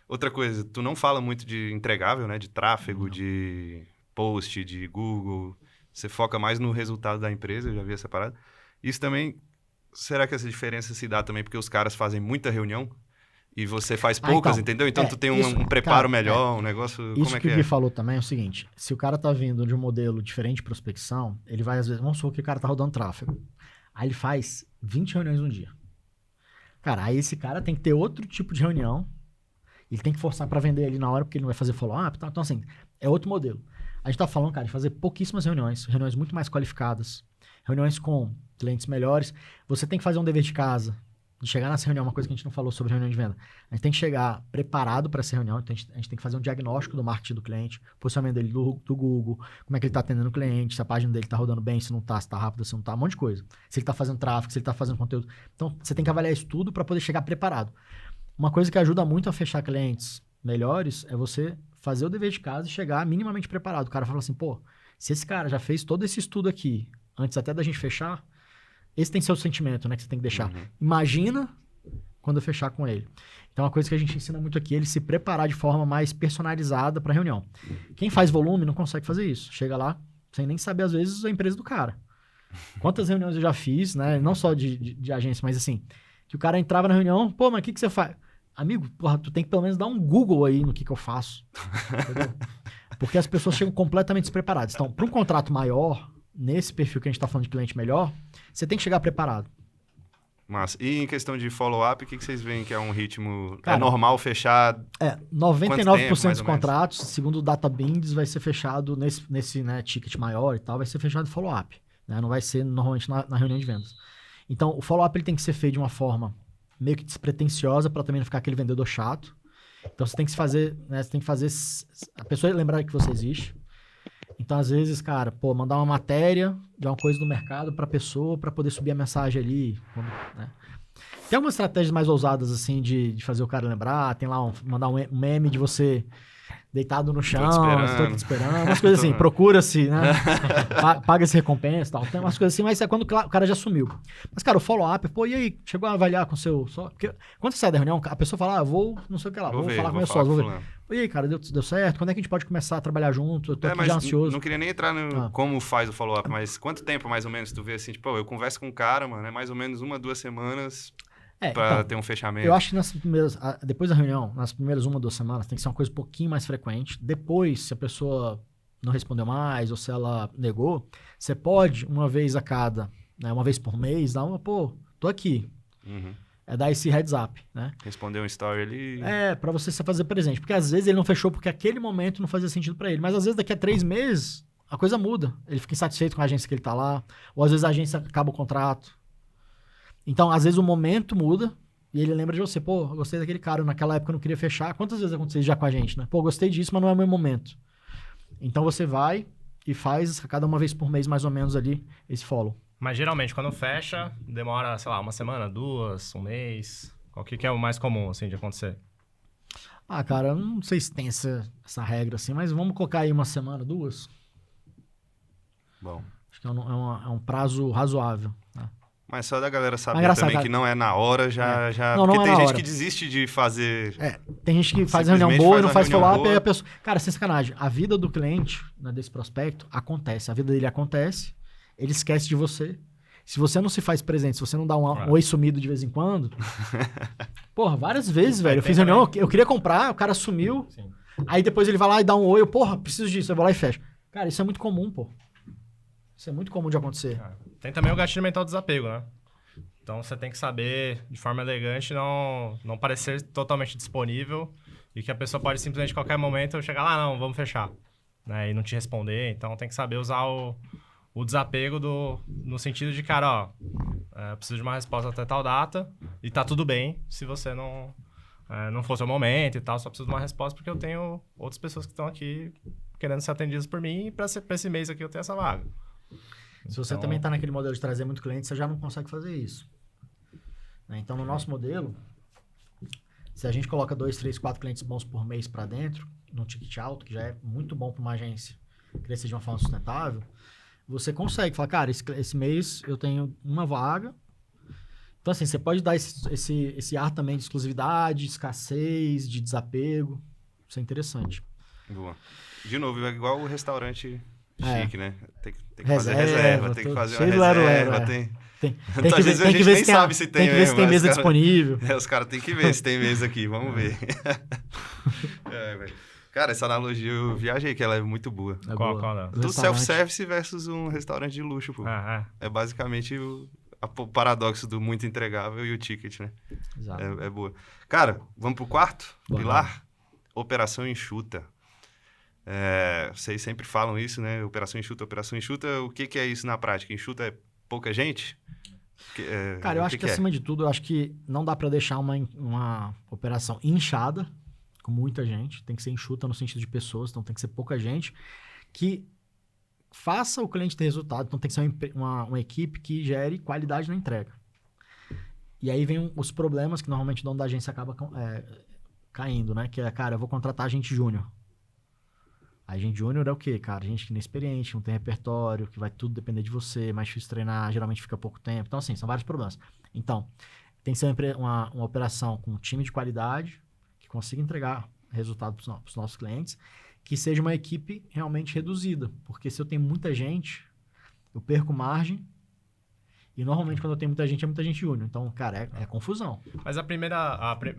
Outra coisa, tu não fala muito de entregável, né? De tráfego, de post, de Google. Você foca mais no resultado da empresa, eu já vi essa parada. Isso também, será que essa diferença se dá também porque os caras fazem muita reunião e você faz poucas, então, entendeu? Então tu tem um preparo melhor, um negócio... Isso como é que que o Gui falou também é o seguinte, se o cara tá vindo de um modelo diferente de prospecção, ele vai às vezes, vamos supor que o cara tá rodando tráfego. Aí ele faz 20 reuniões um dia. Cara, aí esse cara tem que ter outro tipo de reunião. Ele tem que forçar para vender ali na hora, porque ele não vai fazer follow-up. Tá? Então, assim, é outro modelo. A gente tá falando, cara, de fazer pouquíssimas reuniões muito mais qualificadas, reuniões com clientes melhores. Você tem que fazer um dever de casa, de chegar nessa reunião, uma coisa que a gente não falou sobre reunião de venda. A gente tem que chegar preparado para essa reunião, então a gente tem que fazer um diagnóstico do marketing do cliente, posicionamento dele do Google, como é que ele tá atendendo o cliente, se a página dele tá rodando bem, se não tá, se tá rápido, se não tá, um monte de coisa. Se ele tá fazendo tráfego, se ele tá fazendo conteúdo. Então, você tem que avaliar isso tudo para poder chegar preparado. Uma coisa que ajuda muito a fechar clientes melhores é você fazer o dever de casa e chegar minimamente preparado. O cara fala assim, pô, se esse cara já fez todo esse estudo aqui, antes até da gente fechar, esse tem seu sentimento, né, que você tem que deixar. Imagina quando eu fechar com ele. Então, uma coisa que a gente ensina muito aqui é ele se preparar de forma mais personalizada para a reunião. Quem faz volume não consegue fazer isso. Chega lá sem nem saber, às vezes, a empresa do cara. Quantas reuniões eu já fiz, né, não só de agência, mas assim, que o cara entrava na reunião, pô, mas o que você faz? Amigo, porra, tu tem que pelo menos dar um Google aí no que eu faço. Entendeu? Porque as pessoas chegam completamente despreparadas. Então, para um contrato maior, nesse perfil que a gente está falando de cliente melhor, você tem que chegar preparado. Massa. E em questão de follow-up, o que vocês veem que é um ritmo... Cara, é normal fechar... 99% dos ou contratos, segundo o DataBinds, vai ser fechado nesse né, ticket maior e tal, vai ser fechado em follow-up. Né? Não vai ser normalmente na reunião de vendas. Então, o follow-up ele tem que ser feito de uma forma meio que despretensiosa para também não ficar aquele vendedor chato. Então, você tem que fazer, né, a pessoa lembrar que você existe. Então, às vezes, cara, mandar uma matéria de uma coisa do mercado para a pessoa para poder subir a mensagem ali. Né? Tem algumas estratégias mais ousadas, assim, de fazer o cara lembrar. Tem lá, mandar um meme de você deitado no chão, estou te esperando. Umas coisas assim, procura-se, né? Paga-se recompensa e tal. Tem umas coisas assim, mas é quando o cara já sumiu. Mas, cara, o follow-up, e aí? Chegou a avaliar com o seu... Porque quando você sai da reunião, a pessoa fala, eu vou, não sei o que lá, vou falar com o meu sócio, vou ver. E aí, cara, deu certo? Quando é que a gente pode começar a trabalhar junto? Eu tô aqui já ansioso. Não queria nem entrar no como faz o follow-up, mas quanto tempo, mais ou menos, tu vê assim, tipo, eu converso com o cara, mano, é mais ou menos 1, 2 semanas... Pra ter um fechamento. Eu acho que depois da reunião, nas primeiras 1, 2 semanas, tem que ser uma coisa um pouquinho mais frequente. Depois, se a pessoa não respondeu mais ou se ela negou, você pode, uma vez a cada, né, uma vez por mês, dar tô aqui. Uhum. É dar esse heads up, né? Responder um story ali. Pra você fazer presente. Porque às vezes ele não fechou porque aquele momento não fazia sentido pra ele. Mas às vezes daqui a 3 meses, a coisa muda. Ele fica insatisfeito com a agência que ele tá lá. Ou às vezes a agência acaba o contrato. Então, às vezes o momento muda e ele lembra de você. Eu gostei daquele cara, naquela época eu não queria fechar. Quantas vezes aconteceu isso já com a gente, né? Gostei disso, mas não é o meu momento. Então, você vai e faz a cada uma vez por mês, mais ou menos ali, esse follow. Mas, geralmente, quando fecha, demora, sei lá, 1 semana, 2, 1 mês. Qual que é o mais comum, assim, de acontecer? Cara, eu não sei se tem essa regra, assim, mas vamos colocar aí 1 semana, 2. Bom. Acho que é um prazo razoável, né? Mas só da galera saber também que não é na hora, já... Não, porque não é tem na gente hora. que desiste de fazer... Tem gente que faz reunião boa e não faz follow-up, aí a pessoa... Cara, sem sacanagem, a vida do cliente, né, desse prospecto, acontece. A vida dele acontece, ele esquece de você. Se você não se faz presente, se você não dá um oi sumido de vez em quando... várias vezes, velho. Eu fiz reunião, eu queria comprar, o cara sumiu. Sim. Aí depois ele vai lá e dá um oi, preciso disso. Eu vou lá e fecho. Cara, isso é muito comum, Isso é muito comum de acontecer. Tem também o gatilho mental do desapego, né? Então, você tem que saber, de forma elegante, não parecer totalmente disponível e que a pessoa pode simplesmente, a qualquer momento, chegar lá, não, vamos fechar, né? E não te responder. Então, tem que saber usar o desapego no sentido de, cara, eu preciso de uma resposta até tal data e tá tudo bem se você não for seu momento e tal, só preciso de uma resposta porque eu tenho outras pessoas que estão aqui querendo ser atendidas por mim e para esse mês aqui eu tenho essa vaga. Se você também está naquele modelo de trazer muito cliente, você já não consegue fazer isso. Né? Então, no nosso modelo, se a gente coloca 2, 3, 4 clientes bons por mês para dentro, num ticket alto, que já é muito bom para uma agência crescer de uma forma sustentável, você consegue falar, cara, esse mês eu tenho uma vaga. Então, assim, você pode dar esse ar também de exclusividade, de escassez, de desapego. Isso é interessante. Boa. De novo, é igual o restaurante... chique, né? Tem que fazer tem que fazer uma reserva. Tem que ver, tem que ver se sabe se tem. Tem que ver se tem mesa disponível. Os caras têm que ver se tem mesa aqui, vamos ver. Cara, essa analogia eu viajei, que ela é muito boa. Qual né? Do self-service versus um restaurante de luxo, pô. É basicamente o paradoxo do muito entregável e o ticket, né? Exato. É boa. Cara, vamos pro quarto pilar? Operação enxuta. Vocês sempre falam isso, né? Operação enxuta. O que é isso na prática? Enxuta é pouca gente? Cara, eu acho que acima de tudo, eu acho que não dá para deixar uma operação inchada, com muita gente. Tem que ser enxuta no sentido de pessoas, então tem que ser pouca gente que faça o cliente ter resultado. Então tem que ser uma equipe que gere qualidade na entrega. E aí vem os problemas que normalmente o dono da agência acaba caindo, né? Que é, cara, eu vou contratar gente júnior. A gente júnior é o quê, cara? Gente que não é experiente, não tem repertório, que vai tudo depender de você, mais difícil treinar, geralmente fica pouco tempo. Então, assim, são vários problemas. Então, tem que ser uma operação com um time de qualidade, que consiga entregar resultado para os nossos clientes, que seja uma equipe realmente reduzida. Porque se eu tenho muita gente, eu perco margem, e normalmente quando eu tenho muita gente, é muita gente júnior. Então, cara, é confusão. Mas a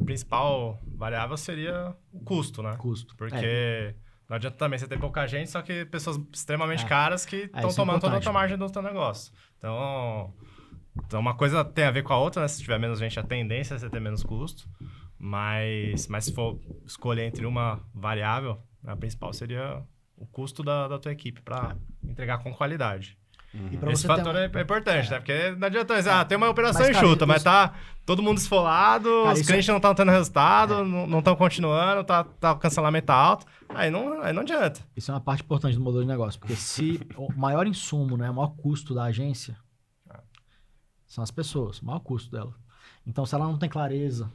principal variável seria o custo, né? Custo. Porque... Não adianta também você ter pouca gente, só que pessoas extremamente caras que estão tomando toda a tua margem do teu negócio. Então, Então, uma coisa tem a ver com a outra, né? Se tiver menos gente, a tendência é você ter menos custo. Mas se for escolher entre uma variável, a principal seria o custo da tua equipe para entregar com qualidade. E pra Esse você fator ter é importante, né? Porque não adianta dizer, tem uma operação Mas, cara, enxuta, mas isso- tá todo mundo esfolado, Cara, os isso clientes não estão tendo resultado, não estão continuando, o cancelamento tá alto. Aí não adianta. Isso é uma parte importante do modelo de negócio, porque se o maior insumo, né, o maior custo da agência são as pessoas, o maior custo dela. Então, se ela não tem clareza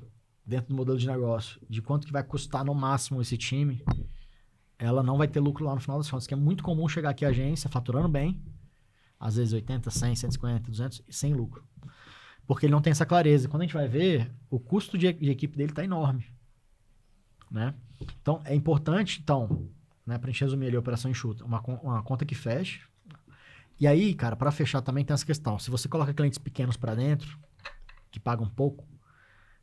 dentro do modelo de negócio de quanto que vai custar no máximo esse time, ela não vai ter lucro lá no final das contas, que é muito comum chegar aqui a agência faturando bem, às vezes 80, 100, 150, 200, e sem lucro. Porque ele não tem essa clareza. E quando a gente vai ver, o custo de equipe dele está enorme. Né? Então, é importante, né, pra gente resumir ali a operação enxuta, uma conta que feche. E aí, cara, para fechar também tem essa questão. Se você coloca clientes pequenos para dentro, que pagam pouco,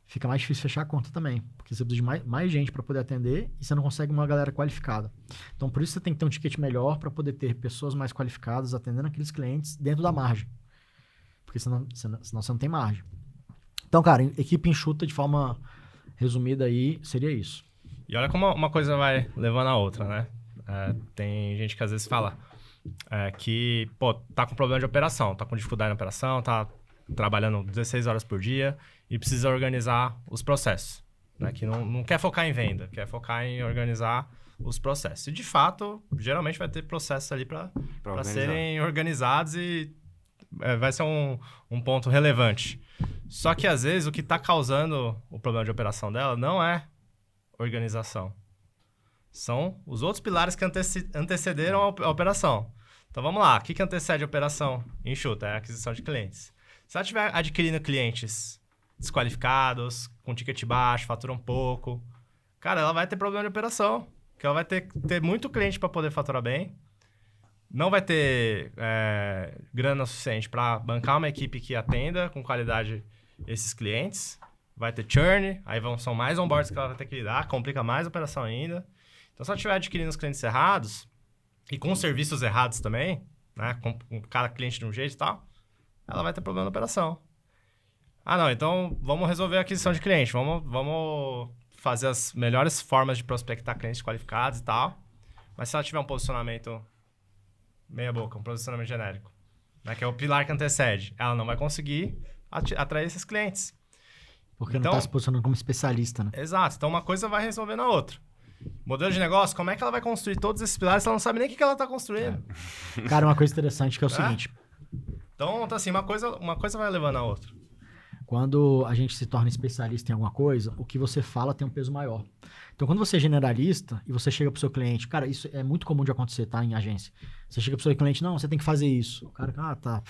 fica mais difícil fechar a conta também. Porque você precisa de mais gente para poder atender e você não consegue uma galera qualificada. Então, por isso você tem que ter um ticket melhor para poder ter pessoas mais qualificadas atendendo aqueles clientes dentro da margem. Porque senão você não tem margem. Então, cara, equipe enxuta de forma resumida aí seria isso. E olha como uma coisa vai levando a outra, né? Tem gente que às vezes fala que, pô, tá com problema de operação, tá com dificuldade na operação, tá trabalhando 16 horas por dia e precisa organizar os processos. Né? Que não quer focar em venda, quer focar em organizar os processos. E, de fato, geralmente vai ter processos ali para serem organizados e vai ser um ponto relevante. Só que, às vezes, o que está causando o problema de operação dela não é organização. São os outros pilares que antecederam a operação. Então, vamos lá. O que antecede a operação enxuta? É a aquisição de clientes. Se ela estiver adquirindo clientes desqualificados, com ticket baixo, faturam pouco, cara, ela vai ter problema de operação. Porque ela vai ter muito cliente para poder faturar bem. Não vai ter grana suficiente para bancar uma equipe que atenda com qualidade esses clientes. Vai ter churn, aí são mais onboards que ela vai ter que lidar, complica mais a operação ainda. Então, se ela estiver adquirindo os clientes errados, e com serviços errados também, né, com cada cliente de um jeito e tal, ela vai ter problema na operação. Não, então vamos resolver a aquisição de cliente, vamos fazer as melhores formas de prospectar clientes qualificados e tal, mas se ela tiver um posicionamento meia boca, um posicionamento genérico, né, que é o pilar que antecede, ela não vai conseguir atrair esses clientes. Porque não está se posicionando como especialista, né? Exato. Então, uma coisa vai resolvendo a outra. Modelo de negócio, como é que ela vai construir todos esses pilares se ela não sabe nem o que ela está construindo? Cara, uma coisa interessante que é o seguinte. Então, assim, uma coisa vai levando a outra. Quando a gente se torna especialista em alguma coisa, o que você fala tem um peso maior. Então, quando você é generalista e você chega pro seu cliente, cara, isso é muito comum de acontecer, tá? Em agência. Você chega pro seu cliente, não, você tem que fazer isso. O cara, tá.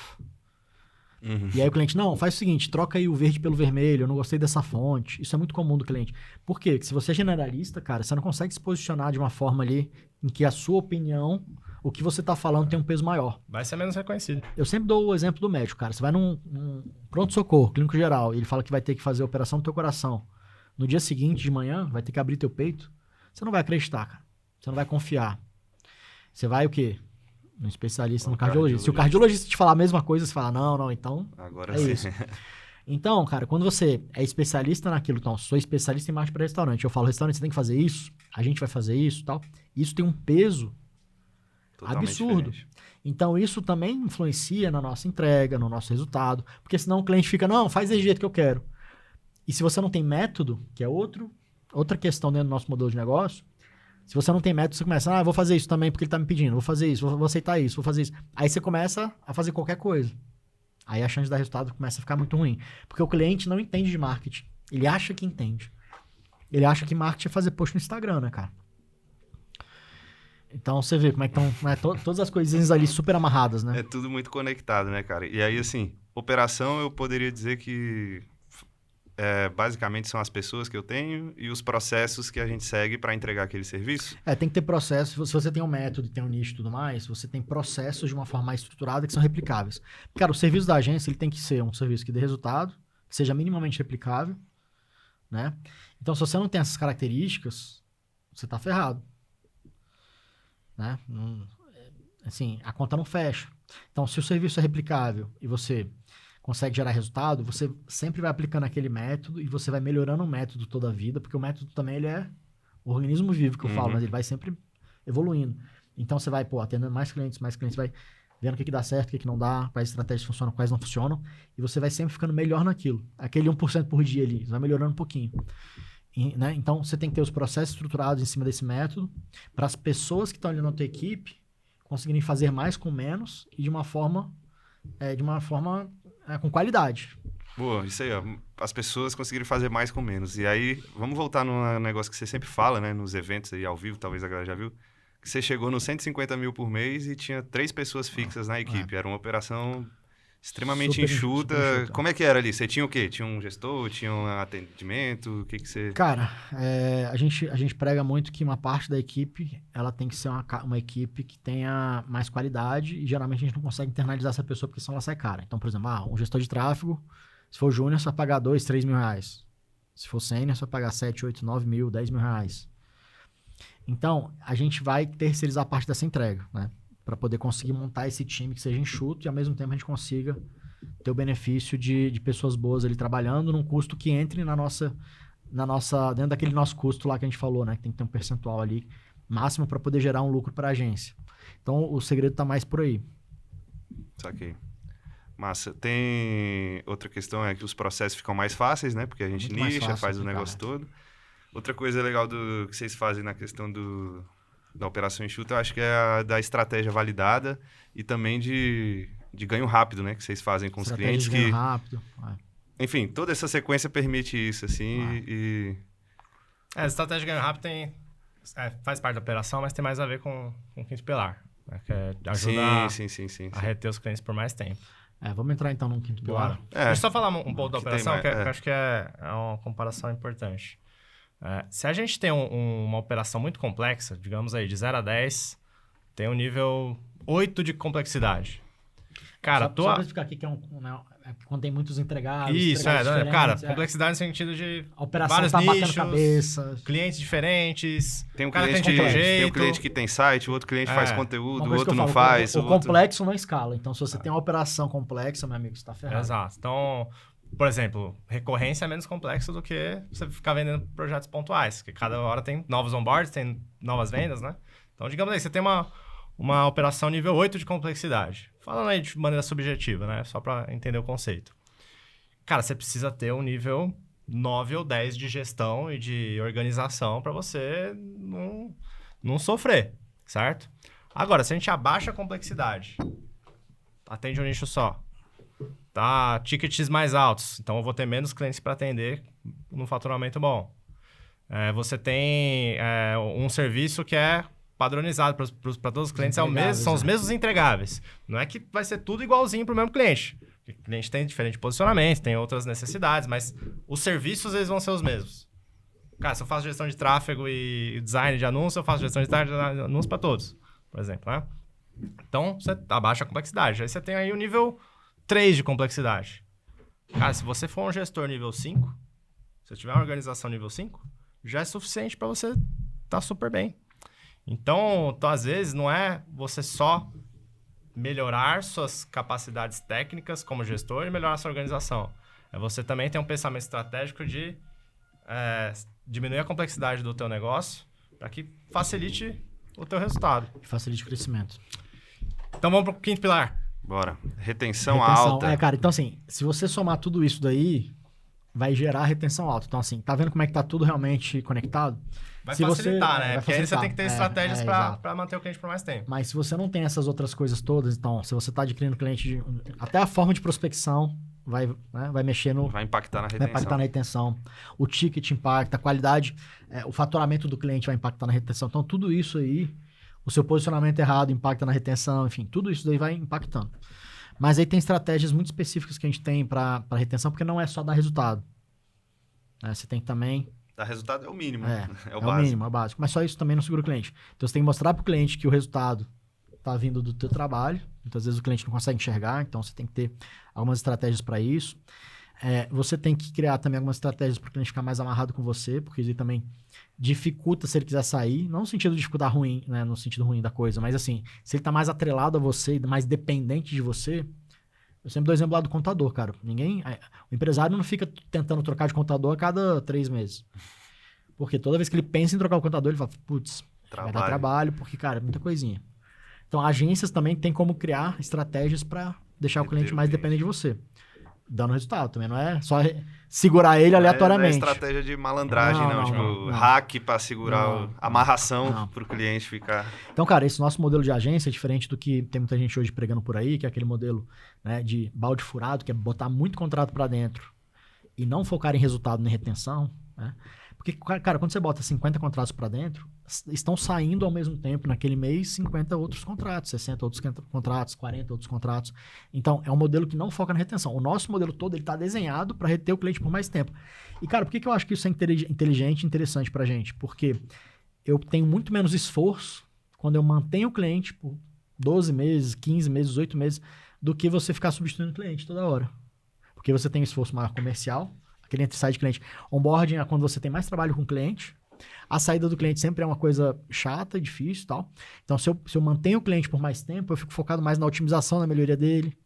Uhum. E aí o cliente, não, faz o seguinte, troca aí o verde pelo vermelho, eu não gostei dessa fonte. Isso é muito comum do cliente. Por quê? Porque se você é generalista, cara, você não consegue se posicionar de uma forma ali em que a sua opinião, o que você tá falando tem um peso maior. Vai ser menos reconhecido. Eu sempre dou o exemplo do médico, cara. Você vai num pronto-socorro, clínico geral, e ele fala que vai ter que fazer a operação do teu coração. No dia seguinte, de manhã, vai ter que abrir teu peito. Você não vai acreditar, cara. Você não vai confiar. Você vai o quê? Um especialista no cardiologista. Se o cardiologista te falar a mesma coisa, você fala, não, então agora é sim. Isso. Então, cara, quando você é especialista naquilo, então, sou especialista em marketing para restaurante, eu falo, restaurante, você tem que fazer isso, a gente vai fazer isso e tal. Isso tem um peso totalmente absurdo. Diferente. Então, isso também influencia na nossa entrega, no nosso resultado, porque senão o cliente fica, não, faz desse jeito que eu quero. E se você não tem método, que é outra questão dentro do nosso modelo de negócio, se você não tem método, você começa, vou fazer isso também porque ele tá me pedindo, vou fazer isso, vou aceitar isso, vou fazer isso. Aí você começa a fazer qualquer coisa. Aí a chance de dar resultado começa a ficar muito ruim. Porque o cliente não entende de marketing. Ele acha que entende. Ele acha que marketing é fazer post no Instagram, né, cara? Então você vê como é que estão todas as coisinhas ali super amarradas, né? É tudo muito conectado, né, cara? E aí, assim, operação eu poderia dizer que basicamente são as pessoas que eu tenho e os processos que a gente segue para entregar aquele serviço. Tem que ter processos. Se você tem um método, tem um nicho e tudo mais, você tem processos de uma forma mais estruturada que são replicáveis. Cara, o serviço da agência ele tem que ser um serviço que dê resultado, que seja minimamente replicável, né? Então, se você não tem essas características, você tá ferrado. Né? Assim, a conta não fecha. Então, se o serviço é replicável e você consegue gerar resultado, você sempre vai aplicando aquele método e você vai melhorando o método toda a vida, porque o método também ele é o organismo vivo que eu falo, mas ele vai sempre evoluindo. Então você vai, atendendo mais clientes, vai vendo o que dá certo, o que não dá, quais estratégias funcionam, quais não funcionam, e você vai sempre ficando melhor naquilo. Aquele 1% por dia ali, vai melhorando um pouquinho. Né? Então você tem que ter os processos estruturados em cima desse método, para as pessoas que estão ali na tua equipe conseguirem fazer mais com menos e de uma forma com qualidade. Boa, isso aí, ó. As pessoas conseguirem fazer mais com menos. E aí, vamos voltar num negócio que você sempre fala, né? Nos eventos aí ao vivo, talvez a galera já viu. Que você chegou nos 150 mil por mês e tinha 3 pessoas fixas na equipe. Era uma operação extremamente enxuta. Super enxuta. Como é que era ali? Você tinha o quê? Tinha um gestor? Tinha um atendimento? O que você... Cara, a gente prega muito que uma parte da equipe, ela tem que ser uma equipe que tenha mais qualidade e geralmente a gente não consegue internalizar essa pessoa porque senão ela sai cara. Então, por exemplo, um gestor de tráfego, se for júnior, você vai pagar 2, 3 mil reais. Se for sênior, você vai pagar 7, 8, 9 mil, 10 mil reais. Então, a gente vai terceirizar a parte dessa entrega, né? Para poder conseguir montar esse time que seja enxuto e ao mesmo tempo a gente consiga ter o benefício de pessoas boas ali trabalhando num custo que entre dentro daquele nosso custo lá que a gente falou, né? Que tem que ter um percentual ali máximo para poder gerar um lucro para a agência. Então, o segredo está mais por aí. Saquei. Massa. Tem outra questão, é que os processos ficam mais fáceis, né? Porque a gente nicha, faz o negócio todo. Outra coisa legal que vocês fazem na questão da operação enxuta, eu acho que é a da estratégia validada e também de ganho rápido, né? Que vocês fazem com os clientes. De ganho rápido. Enfim, toda essa sequência permite isso, assim, A estratégia de ganho rápido faz parte da operação, mas tem mais a ver com o quinto pilar, né? Que ajuda a reter os clientes por mais tempo. Vamos entrar então no quinto pilar. Deixa eu só falar um pouco da operação, que eu acho que é uma comparação importante. Se a gente tem uma operação muito complexa, digamos aí, de 0 a 10, tem um nível 8 de complexidade. Cara, só pra explicar aqui que quando tem muitos entregáveis. Isso, complexidade no sentido de a operação vários batendo nichos, cabeça. clientes diferentes. Tem um tem um cliente que tem site, o outro cliente faz conteúdo, o outro não falo, faz. O complexo não escala. Então, se você tem uma operação complexa, meu amigo, você tá ferrado. Exato. Então, por exemplo, recorrência é menos complexo do que você ficar vendendo projetos pontuais, que cada hora tem novos onboards, tem novas vendas, né? Então, digamos aí, você tem uma operação nível 8 de complexidade. Falando aí de maneira subjetiva, né? Só para entender o conceito. Cara, você precisa ter um nível 9 ou 10 de gestão e de organização para você não sofrer, certo? Agora, se a gente abaixa a complexidade, atende um nicho só, tá? Tickets mais altos, então eu vou ter menos clientes para atender num faturamento bom. Você tem um serviço que é padronizado para todos os clientes, são os mesmos entregáveis. Não é que vai ser tudo igualzinho para o mesmo cliente. O cliente tem diferente posicionamento, tem outras necessidades, mas os serviços eles vão ser os mesmos. Cara, se eu faço gestão de tráfego e design de anúncio, eu faço gestão de design de anúncio para todos, por exemplo, né? Então, você abaixa a complexidade. Aí você tem aí o nível 3 de complexidade. Cara, se você for um gestor nível 5, se você tiver uma organização nível 5, já é suficiente para você estar super bem. Então, às vezes, não é você só melhorar suas capacidades técnicas como gestor e melhorar sua organização. É você também ter um pensamento estratégico de diminuir a complexidade do teu negócio para que facilite o teu resultado. E facilite o crescimento. Então, vamos para o quinto pilar. Bora. Retenção alta. Cara, então assim, se você somar tudo isso daí, vai gerar retenção alta. Então assim, tá vendo como é que tá tudo realmente conectado? Vai facilitar, né? Porque aí você tem que ter estratégias para manter o cliente por mais tempo. Mas se você não tem essas outras coisas todas, então, se você está adquirindo cliente, até a forma de prospecção vai mexer no... Vai impactar na retenção. Vai impactar na retenção. O ticket impacta, a qualidade, o faturamento do cliente vai impactar na retenção. Então, tudo isso aí, o seu posicionamento errado impacta na retenção, enfim, tudo isso daí vai impactando. Mas aí tem estratégias muito específicas que a gente tem para retenção, porque não é só dar resultado. Você tem que também... Dar resultado é o mínimo. É o básico. Mínimo, é o básico. Mas só isso também não segura o cliente. Então, você tem que mostrar para o cliente que o resultado está vindo do teu trabalho. Muitas vezes o cliente não consegue enxergar, então você tem que ter algumas estratégias para isso. Você tem que criar também algumas estratégias para o cliente ficar mais amarrado com você, porque isso também dificulta se ele quiser sair. Não no sentido de dificultar ruim, né? No sentido ruim da coisa, mas assim, se ele está mais atrelado a você, mais dependente de você, Eu sempre dou exemplo lá do contador, cara. O empresário não fica tentando trocar de contador a cada 3 meses. Porque toda vez que ele pensa em trocar o contador, ele fala, putz, vai dar trabalho, porque, cara, é muita coisinha. Então, agências também tem como criar estratégias para deixar o cliente mais dependente de você. Dando resultado. Também não é só segurar ele aleatoriamente. Não é estratégia de malandragem, não. Hack para segurar amarração para o cliente ficar... Então, cara, esse nosso modelo de agência é diferente do que tem muita gente hoje pregando por aí, que é aquele modelo, né, de balde furado, que é botar muito contrato para dentro e não focar em resultado nem retenção, né? Porque, cara, quando você bota 50 contratos para dentro, estão saindo ao mesmo tempo, naquele mês, 50 outros contratos, 60 outros contratos, 40 outros contratos. Então, é um modelo que não foca na retenção. O nosso modelo todo, ele está desenhado para reter o cliente por mais tempo. E, cara, por que eu acho que isso é inteligente e interessante para a gente? Porque eu tenho muito menos esforço quando eu mantenho o cliente por 12 meses, 15 meses, 18 meses, do que você ficar substituindo o cliente toda hora. Porque você tem um esforço maior comercial, aquele entre sai de cliente. Onboarding é quando você tem mais trabalho com o cliente. A saída do cliente sempre é uma coisa chata, difícil e tal. Então, se eu mantenho o cliente por mais tempo, eu fico focado mais na otimização, na melhoria dele.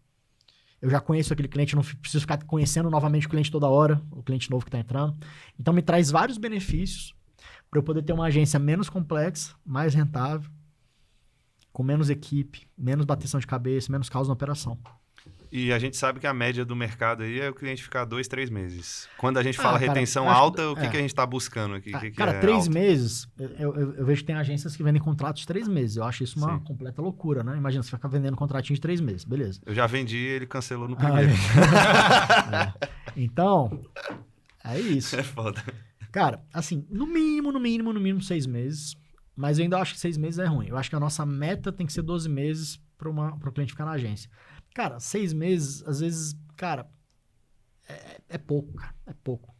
Eu já conheço aquele cliente, eu não preciso ficar conhecendo novamente o cliente toda hora, o cliente novo que está entrando. Então, me traz vários benefícios para eu poder ter uma agência menos complexa, mais rentável, com menos equipe, menos bateção de cabeça, menos caos na operação. E a gente sabe que a média do mercado aí é o cliente ficar 2, 3 meses. Quando a gente fala retenção alta, o que a gente está buscando aqui? Cara, 3 meses, eu vejo que tem agências que vendem contratos de 3 meses. Eu acho isso uma completa loucura, né? Imagina, você ficar vendendo contratinho de 3 meses, beleza. Eu já vendi e ele cancelou no primeiro. Então, é isso. É foda. Cara, assim, no mínimo 6 meses. Mas eu ainda acho que 6 meses é ruim. Eu acho que a nossa meta tem que ser 12 meses para o cliente ficar na agência. Cara, 6 meses, às vezes, cara, é pouco, cara. É pouco.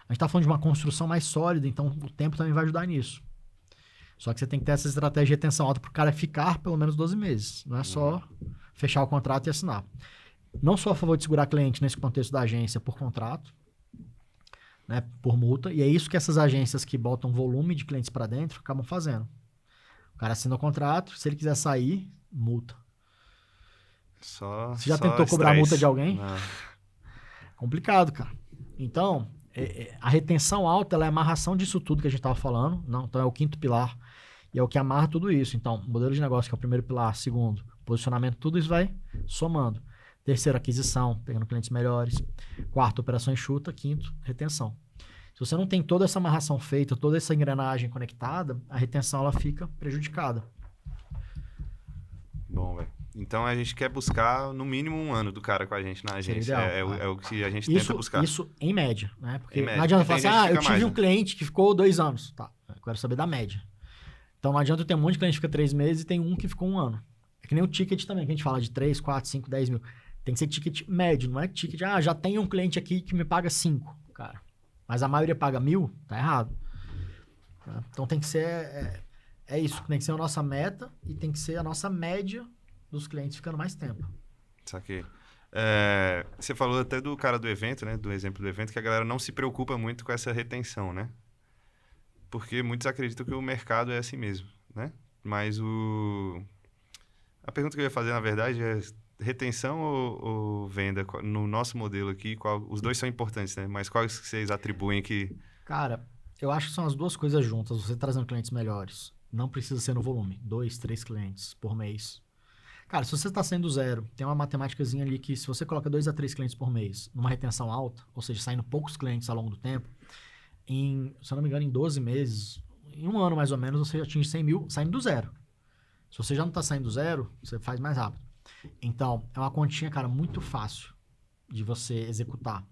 A gente tá falando de uma construção mais sólida, então o tempo também vai ajudar nisso. Só que você tem que ter essa estratégia de retenção alta pro cara ficar pelo menos 12 meses. Não é só fechar o contrato e assinar. Não sou a favor de segurar cliente nesse contexto da agência por contrato, né, por multa. E é isso que essas agências que botam volume de clientes para dentro acabam fazendo. O cara assina o contrato, se ele quiser sair, multa. Você já tentou cobrar a multa de alguém? Não. Complicado, cara. Então, a retenção alta ela é a amarração disso tudo que a gente estava falando. Não, então é o 5º pilar. E é o que amarra tudo isso. Então, modelo de negócio, que é o 1º pilar. 2º, posicionamento, tudo isso vai somando. 3º, aquisição, pegando clientes melhores. 4º, operação enxuta. 5º, retenção. Se você não tem toda essa amarração feita, toda essa engrenagem conectada, a retenção ela fica prejudicada. Bom, velho. Então, a gente quer buscar, no mínimo, 1 ano do cara com a gente na agência. É o que a gente tenta buscar. Isso em média, né? Porque média. Não adianta falar assim, eu tive um cliente que ficou 2 anos. Tá, eu quero saber da média. Então, não adianta eu ter um monte de cliente que fica 3 meses e tem um que ficou 1 ano. É que nem o ticket também, que a gente fala de 3, 4, 5, 10 mil. Tem que ser ticket médio, não é ticket, já tem um cliente aqui que me paga 5, cara. Mas a maioria paga 1.000, tá errado. Então, tem que ser... É isso, tem que ser a nossa meta e tem que ser a nossa média dos clientes ficando mais tempo. Saquei. Você falou até do cara do evento, né? Do exemplo do evento, que a galera não se preocupa muito com essa retenção, né? Porque muitos acreditam que o mercado é assim mesmo, né? Mas a pergunta que eu ia fazer, na verdade, é retenção ou venda? No nosso modelo aqui, os dois são importantes, né? Mas quais que vocês atribuem que... Cara, eu acho que são as duas coisas juntas. Você trazendo clientes melhores. Não precisa ser no volume. 2, 3 clientes por mês. Cara, se você está saindo do zero, tem uma matemáticazinha ali que se você coloca 2 a 3 clientes por mês numa retenção alta, ou seja, saindo poucos clientes ao longo do tempo, se eu não me engano, em 12 meses, em 1 ano mais ou menos, você atinge 100 mil saindo do zero. Se você já não está saindo do zero, você faz mais rápido. Então, é uma continha, cara, muito fácil de você executar.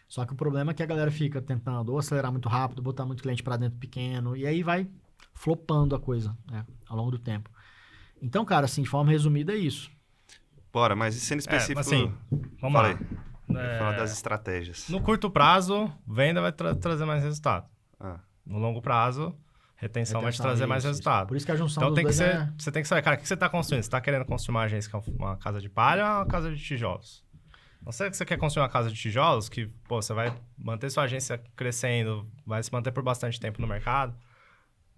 Só que o problema é que a galera fica tentando ou acelerar muito rápido, botar muito cliente para dentro pequeno, e aí vai flopando a coisa, né, ao longo do tempo. Então, cara, assim, de forma resumida, é isso. Bora, mas sendo específico... assim, vamos lá. Falar das estratégias. No curto prazo, venda vai trazer mais resultado. No longo prazo, retenção vai te trazer mais resultado. Por isso que a junção então, dos dois você tem que saber, cara, o que você está construindo? Você está querendo construir uma agência que é uma casa de palha ou uma casa de tijolos? Não sei que você quer construir uma casa de tijolos, que pô, você vai manter sua agência crescendo, vai se manter por bastante tempo no mercado.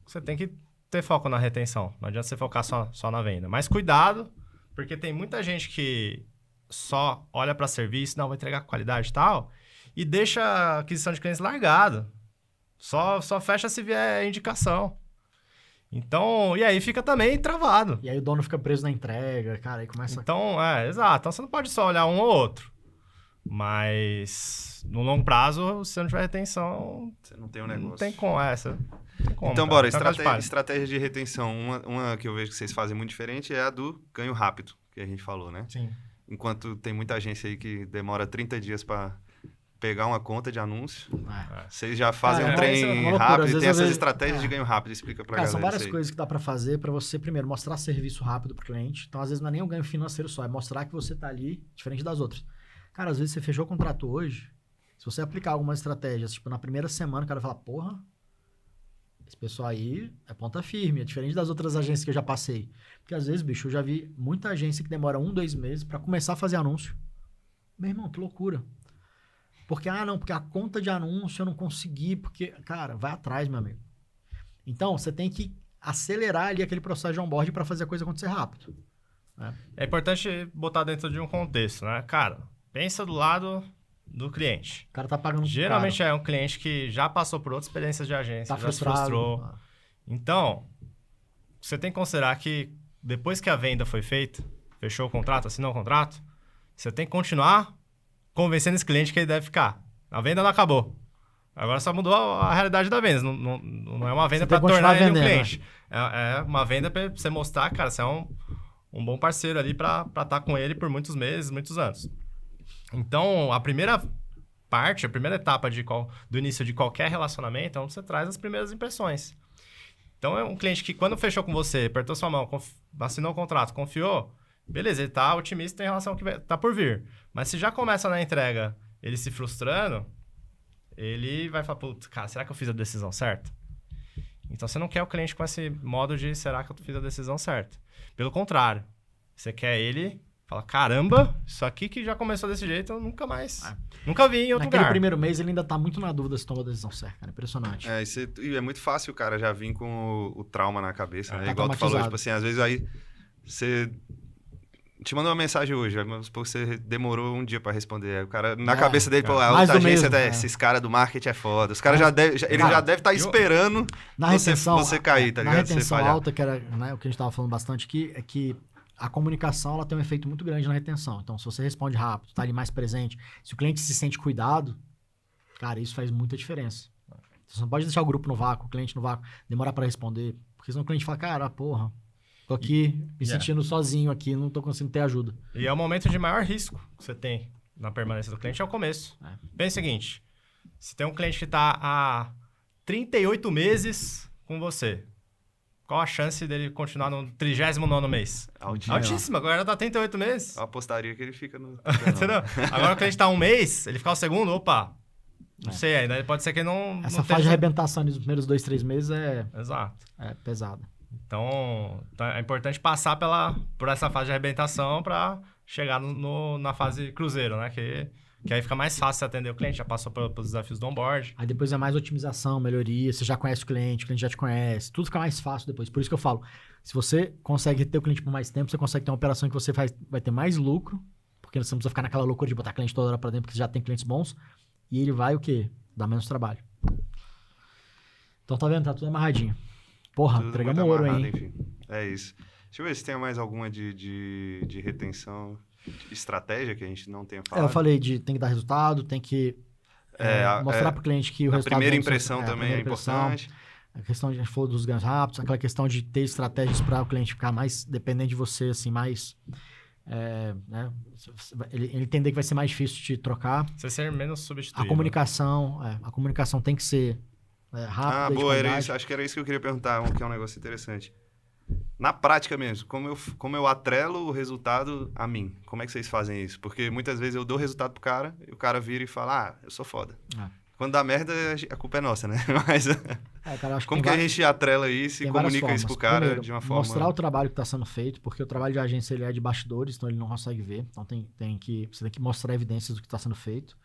Você tem que ter foco na retenção. Não adianta você focar só na venda. Mas cuidado, porque tem muita gente que só olha para serviço, não, vai entregar com qualidade e tal, e deixa a aquisição de clientes largado. Só fecha se vier indicação. Então, e aí fica também travado. E aí o dono fica preso na entrega, cara, aí começa... Então, exato. Então, você não pode só olhar um ou outro. Mas, no longo prazo, se você não tiver retenção... Você não tem um negócio. Não tem como, Então, bora, Então, estratégia de retenção. Uma que eu vejo que vocês fazem muito diferente é a do ganho rápido, que a gente falou, né? Sim. Enquanto tem muita agência aí que demora 30 dias para pegar uma conta de anúncio, vocês já fazem um trem isso é uma loucura. rápido Às e vezes tem eu essas vejo- estratégias de ganho rápido. Explica pra Cara, galera são várias isso aí. coisas que dá pra fazer pra você, primeiro, mostrar serviço rápido pro cliente. Então, às vezes, não é nem um ganho financeiro só, é mostrar que você tá ali, diferente das outras. Cara, às vezes você fechou o contrato hoje, se você aplicar algumas estratégias, tipo, na primeira semana, o cara fala, porra, esse pessoal aí é ponta firme, é diferente das outras agências que eu já passei. Porque, às vezes, bicho, eu já vi muita agência que demora 1, 2 meses pra começar a fazer anúncio. Meu irmão, que loucura. Porque, porque a conta de anúncio eu não consegui, porque, cara, vai atrás, meu amigo. Então, você tem que acelerar ali aquele processo de onboard para fazer a coisa acontecer rápido. Né? É importante botar dentro de um contexto, né? Cara, pensa do lado do cliente. O cara tá pagando Geralmente caro, é um cliente que já passou por outras experiências de agência, tá já se frustrado. frustrou. Então, você tem que considerar que depois que a venda foi feita, fechou o contrato, assinou o contrato, você tem que continuar convencendo esse cliente que ele deve ficar. A venda não acabou. Agora só mudou a realidade da venda. Não é uma venda Você tem para que continuar tornar ele um vendendo, cliente. É uma venda para você mostrar, cara, você é um bom parceiro ali para estar com ele por muitos meses, muitos anos. Então, a primeira parte, a primeira etapa do início de qualquer relacionamento é onde você traz as primeiras impressões. Então, é um cliente que quando fechou com você, apertou sua mão, assinou o contrato, confiou, beleza, ele tá otimista em relação ao que tá por vir. Mas se já começa na entrega ele se frustrando, ele vai falar, putz, cara, será que eu fiz a decisão certa? Então, você não quer o cliente com esse modo de, será que eu fiz a decisão certa? Pelo contrário, você quer ele falar, caramba, isso aqui que já começou desse jeito, eu nunca mais, nunca vi em outro Naquele lugar. primeiro mês, ele ainda tá muito na dúvida se tomou a decisão certa, cara. Impressionante. E é muito fácil o cara já vir com o trauma na cabeça, né? Tá Igual tu falou, traumatizado. tipo assim, às vezes aí você te mandou uma mensagem hoje, mas pô, você demorou um dia pra responder. Aí o cara, na cabeça dele, pô, a Mais outra do agência, mesmo, esses caras do marketing é foda. Os caras ele Cara, já deve estar esperando Na você, retenção, você cair, tá na ligado? Você retenção falhar. alta, que era o que a gente tava falando bastante aqui, é que a comunicação ela tem um efeito muito grande na retenção. Então, se você responde rápido, tá ali mais presente, se o cliente se sente cuidado, cara, isso faz muita diferença. Você não pode deixar o grupo no vácuo, o cliente no vácuo, demorar para responder, porque senão o cliente fala, cara, porra, tô aqui me sentindo sozinho aqui, não tô conseguindo ter ajuda. E é o momento de maior risco que você tem na permanência do cliente, é o começo. Pensa o seguinte, se tem um cliente que está há 38 meses com você, qual a chance dele continuar no 39º mês? Altíssima, agora tá 38 meses. Eu apostaria que ele fica no... Entendeu? Agora o cliente tá um mês, ele ficar o segundo, opa, não sei ainda, pode ser que ele não... Essa não fase de esteja- arrebentação dos primeiros 2, 3 meses Exato. é pesada. Então, é importante passar por essa fase de arrebentação para chegar na fase cruzeiro, né? Que aí fica mais fácil você atender o cliente, já passou pelos desafios do onboard. Aí depois é mais otimização, melhoria, você já conhece o cliente já te conhece, tudo fica mais fácil depois. Por isso que eu falo, se você consegue ter o cliente por mais tempo, você consegue ter uma operação que você vai ter mais lucro, porque você não precisa ficar naquela loucura de botar cliente toda hora pra dentro, porque você já tem clientes bons, e ele vai o quê? Dar menos trabalho. Então tá vendo? Tá tudo amarradinho. Porra, Tudo entregamos muito ouro, amarrado, hein? enfim. É isso. Deixa eu ver se tem mais alguma de retenção, de estratégia que a gente não tenha falado. Eu falei tem que dar resultado, tem que mostrar pro cliente que o A resultado... primeira vem do seu- impressão a também primeira é impressão. importante. A questão de a gente falou dos ganhos rápidos, aquela questão de ter estratégias para o cliente ficar mais dependente de você, assim, mais... né? Ele entender que vai ser mais difícil de trocar. Você ser menos substituível. A comunicação tem que ser rápida. de Boa, era qualidade. isso. Acho que era isso que eu queria perguntar, que é um negócio interessante. Na prática mesmo, como eu atrelo o resultado a mim? Como é que vocês fazem isso? Porque muitas vezes eu dou resultado pro cara, e o cara vira e fala, eu sou foda. Quando dá merda, a culpa é nossa, né? Mas Cara, acho como que tem a gente atrela isso e tem várias comunica isso pro formas. cara Primeiro, de uma forma... mostrar o trabalho que está sendo feito, porque o trabalho de agência ele é de bastidores, então ele não consegue ver. Então você tem que mostrar evidências do que está sendo feito.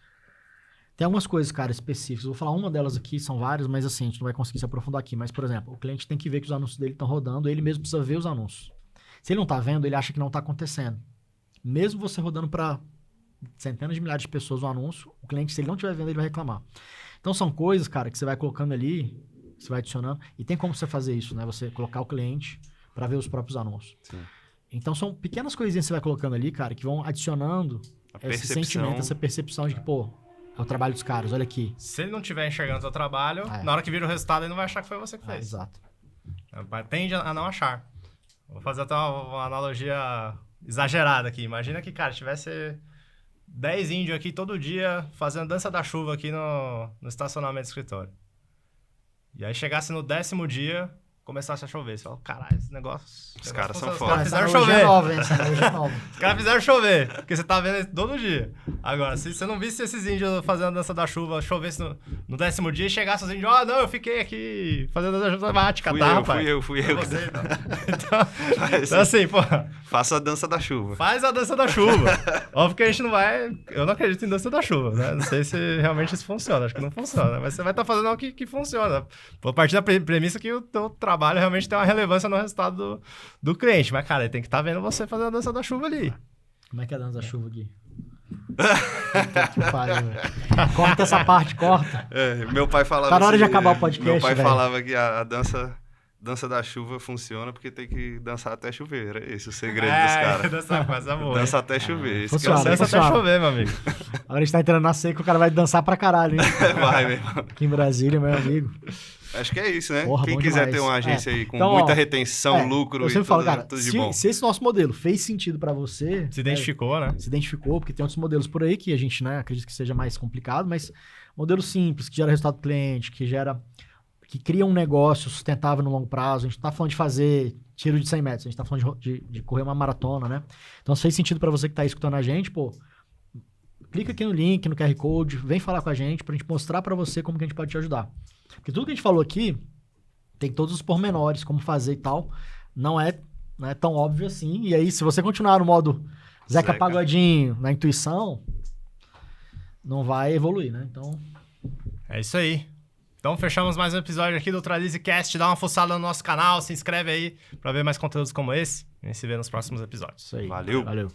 Tem algumas coisas, cara, específicas. Eu vou falar uma delas aqui, são várias, mas assim, a gente não vai conseguir se aprofundar aqui. Mas, por exemplo, o cliente tem que ver que os anúncios dele estão rodando, ele mesmo precisa ver os anúncios. Se ele não está vendo, ele acha que não está acontecendo. mesmo você rodando para centenas de milhares de pessoas o anúncio, o cliente, se ele não estiver vendo, ele vai reclamar. Então, são coisas, cara, que você vai colocando ali, você vai adicionando, e tem como você fazer isso, né? Você colocar o cliente para ver os próprios anúncios. Sim. Então, são pequenas coisinhas que você vai colocando ali, cara, que vão adicionando esse sentimento, essa percepção de que, pô, é o trabalho dos caras, olha aqui. Se ele não estiver enxergando o seu trabalho, na hora que vira o resultado, ele não vai achar que foi você que fez. Exato. Tende a não achar. Vou fazer até uma analogia exagerada aqui. Imagina que, cara, tivesse 10 índios aqui todo dia fazendo dança da chuva aqui no estacionamento do escritório. E aí chegasse no 10º dia, começasse a chover. Você fala, caralho, esse negócio... Os caras são Os foda. caras fizeram Essa chover. nova, hein? Essa analogia é nova. Os caras fizeram chover, porque você tá vendo isso todo dia. Agora, se você não visse esses índios fazendo a dança da chuva, chovesse no 10º dia e chegasse os índios, não, eu fiquei aqui fazendo a dança da chuva, vai te catar, rapaz. Fui eu. Você, então, assim, pô, Faça a dança da chuva. faz a dança da chuva. Óbvio que a gente não vai... Eu não acredito em dança da chuva, né? Não sei se realmente isso funciona, acho que não funciona. Mas você vai estar fazendo algo que funciona. A partir da premissa que o teu trabalho realmente tem uma relevância no resultado do cliente. Mas, cara, ele tem que estar vendo você fazendo a dança da chuva ali. Como é que é a dança da chuva aqui? Puta que pariu, velho. Corta essa parte, corta. Meu pai falava Tá na hora de assim, acabar o podcast, Meu pai velho. falava que a dança da chuva funciona porque tem que dançar até chover. Era esse o segredo dos caras. Dança coisa boa. Dança até chover. Esse que é o funciona. Dança até Funciona. chover, meu amigo. Agora a gente tá entrando na seca, o cara vai dançar pra caralho, hein? Vai, meu irmão. Aqui em Brasília, meu amigo. Acho que é isso, né? Porra, Quem bom quiser demais. ter uma agência aí com Então, muita ó, retenção, lucro eu e sempre falo, tudo, cara, tudo de bom. se esse nosso modelo fez sentido pra você... Se identificou, né? Se identificou, porque tem outros modelos por aí que a gente, né, acredita que seja mais complicado, mas modelo simples, que gera resultado do cliente, que cria um negócio sustentável no longo prazo. A gente não tá falando de fazer tiro de 100 metros, a gente tá falando de correr uma maratona, né? Então, se fez sentido pra você que tá aí escutando a gente, pô, clica aqui no link, no QR Code, vem falar com a gente pra gente mostrar pra você como que a gente pode te ajudar. Porque tudo que a gente falou aqui tem todos os pormenores, como fazer e tal, não é tão óbvio assim. E aí, se você continuar no modo Zeca Pagodinho, na intuição, não vai evoluir, né? Então... É isso aí. Então, fechamos mais um episódio aqui do Ultralize Cast. Dá uma fuçada no nosso canal, se inscreve aí pra ver mais conteúdos como esse. E a gente se vê nos próximos episódios. Isso aí. Valeu. Valeu.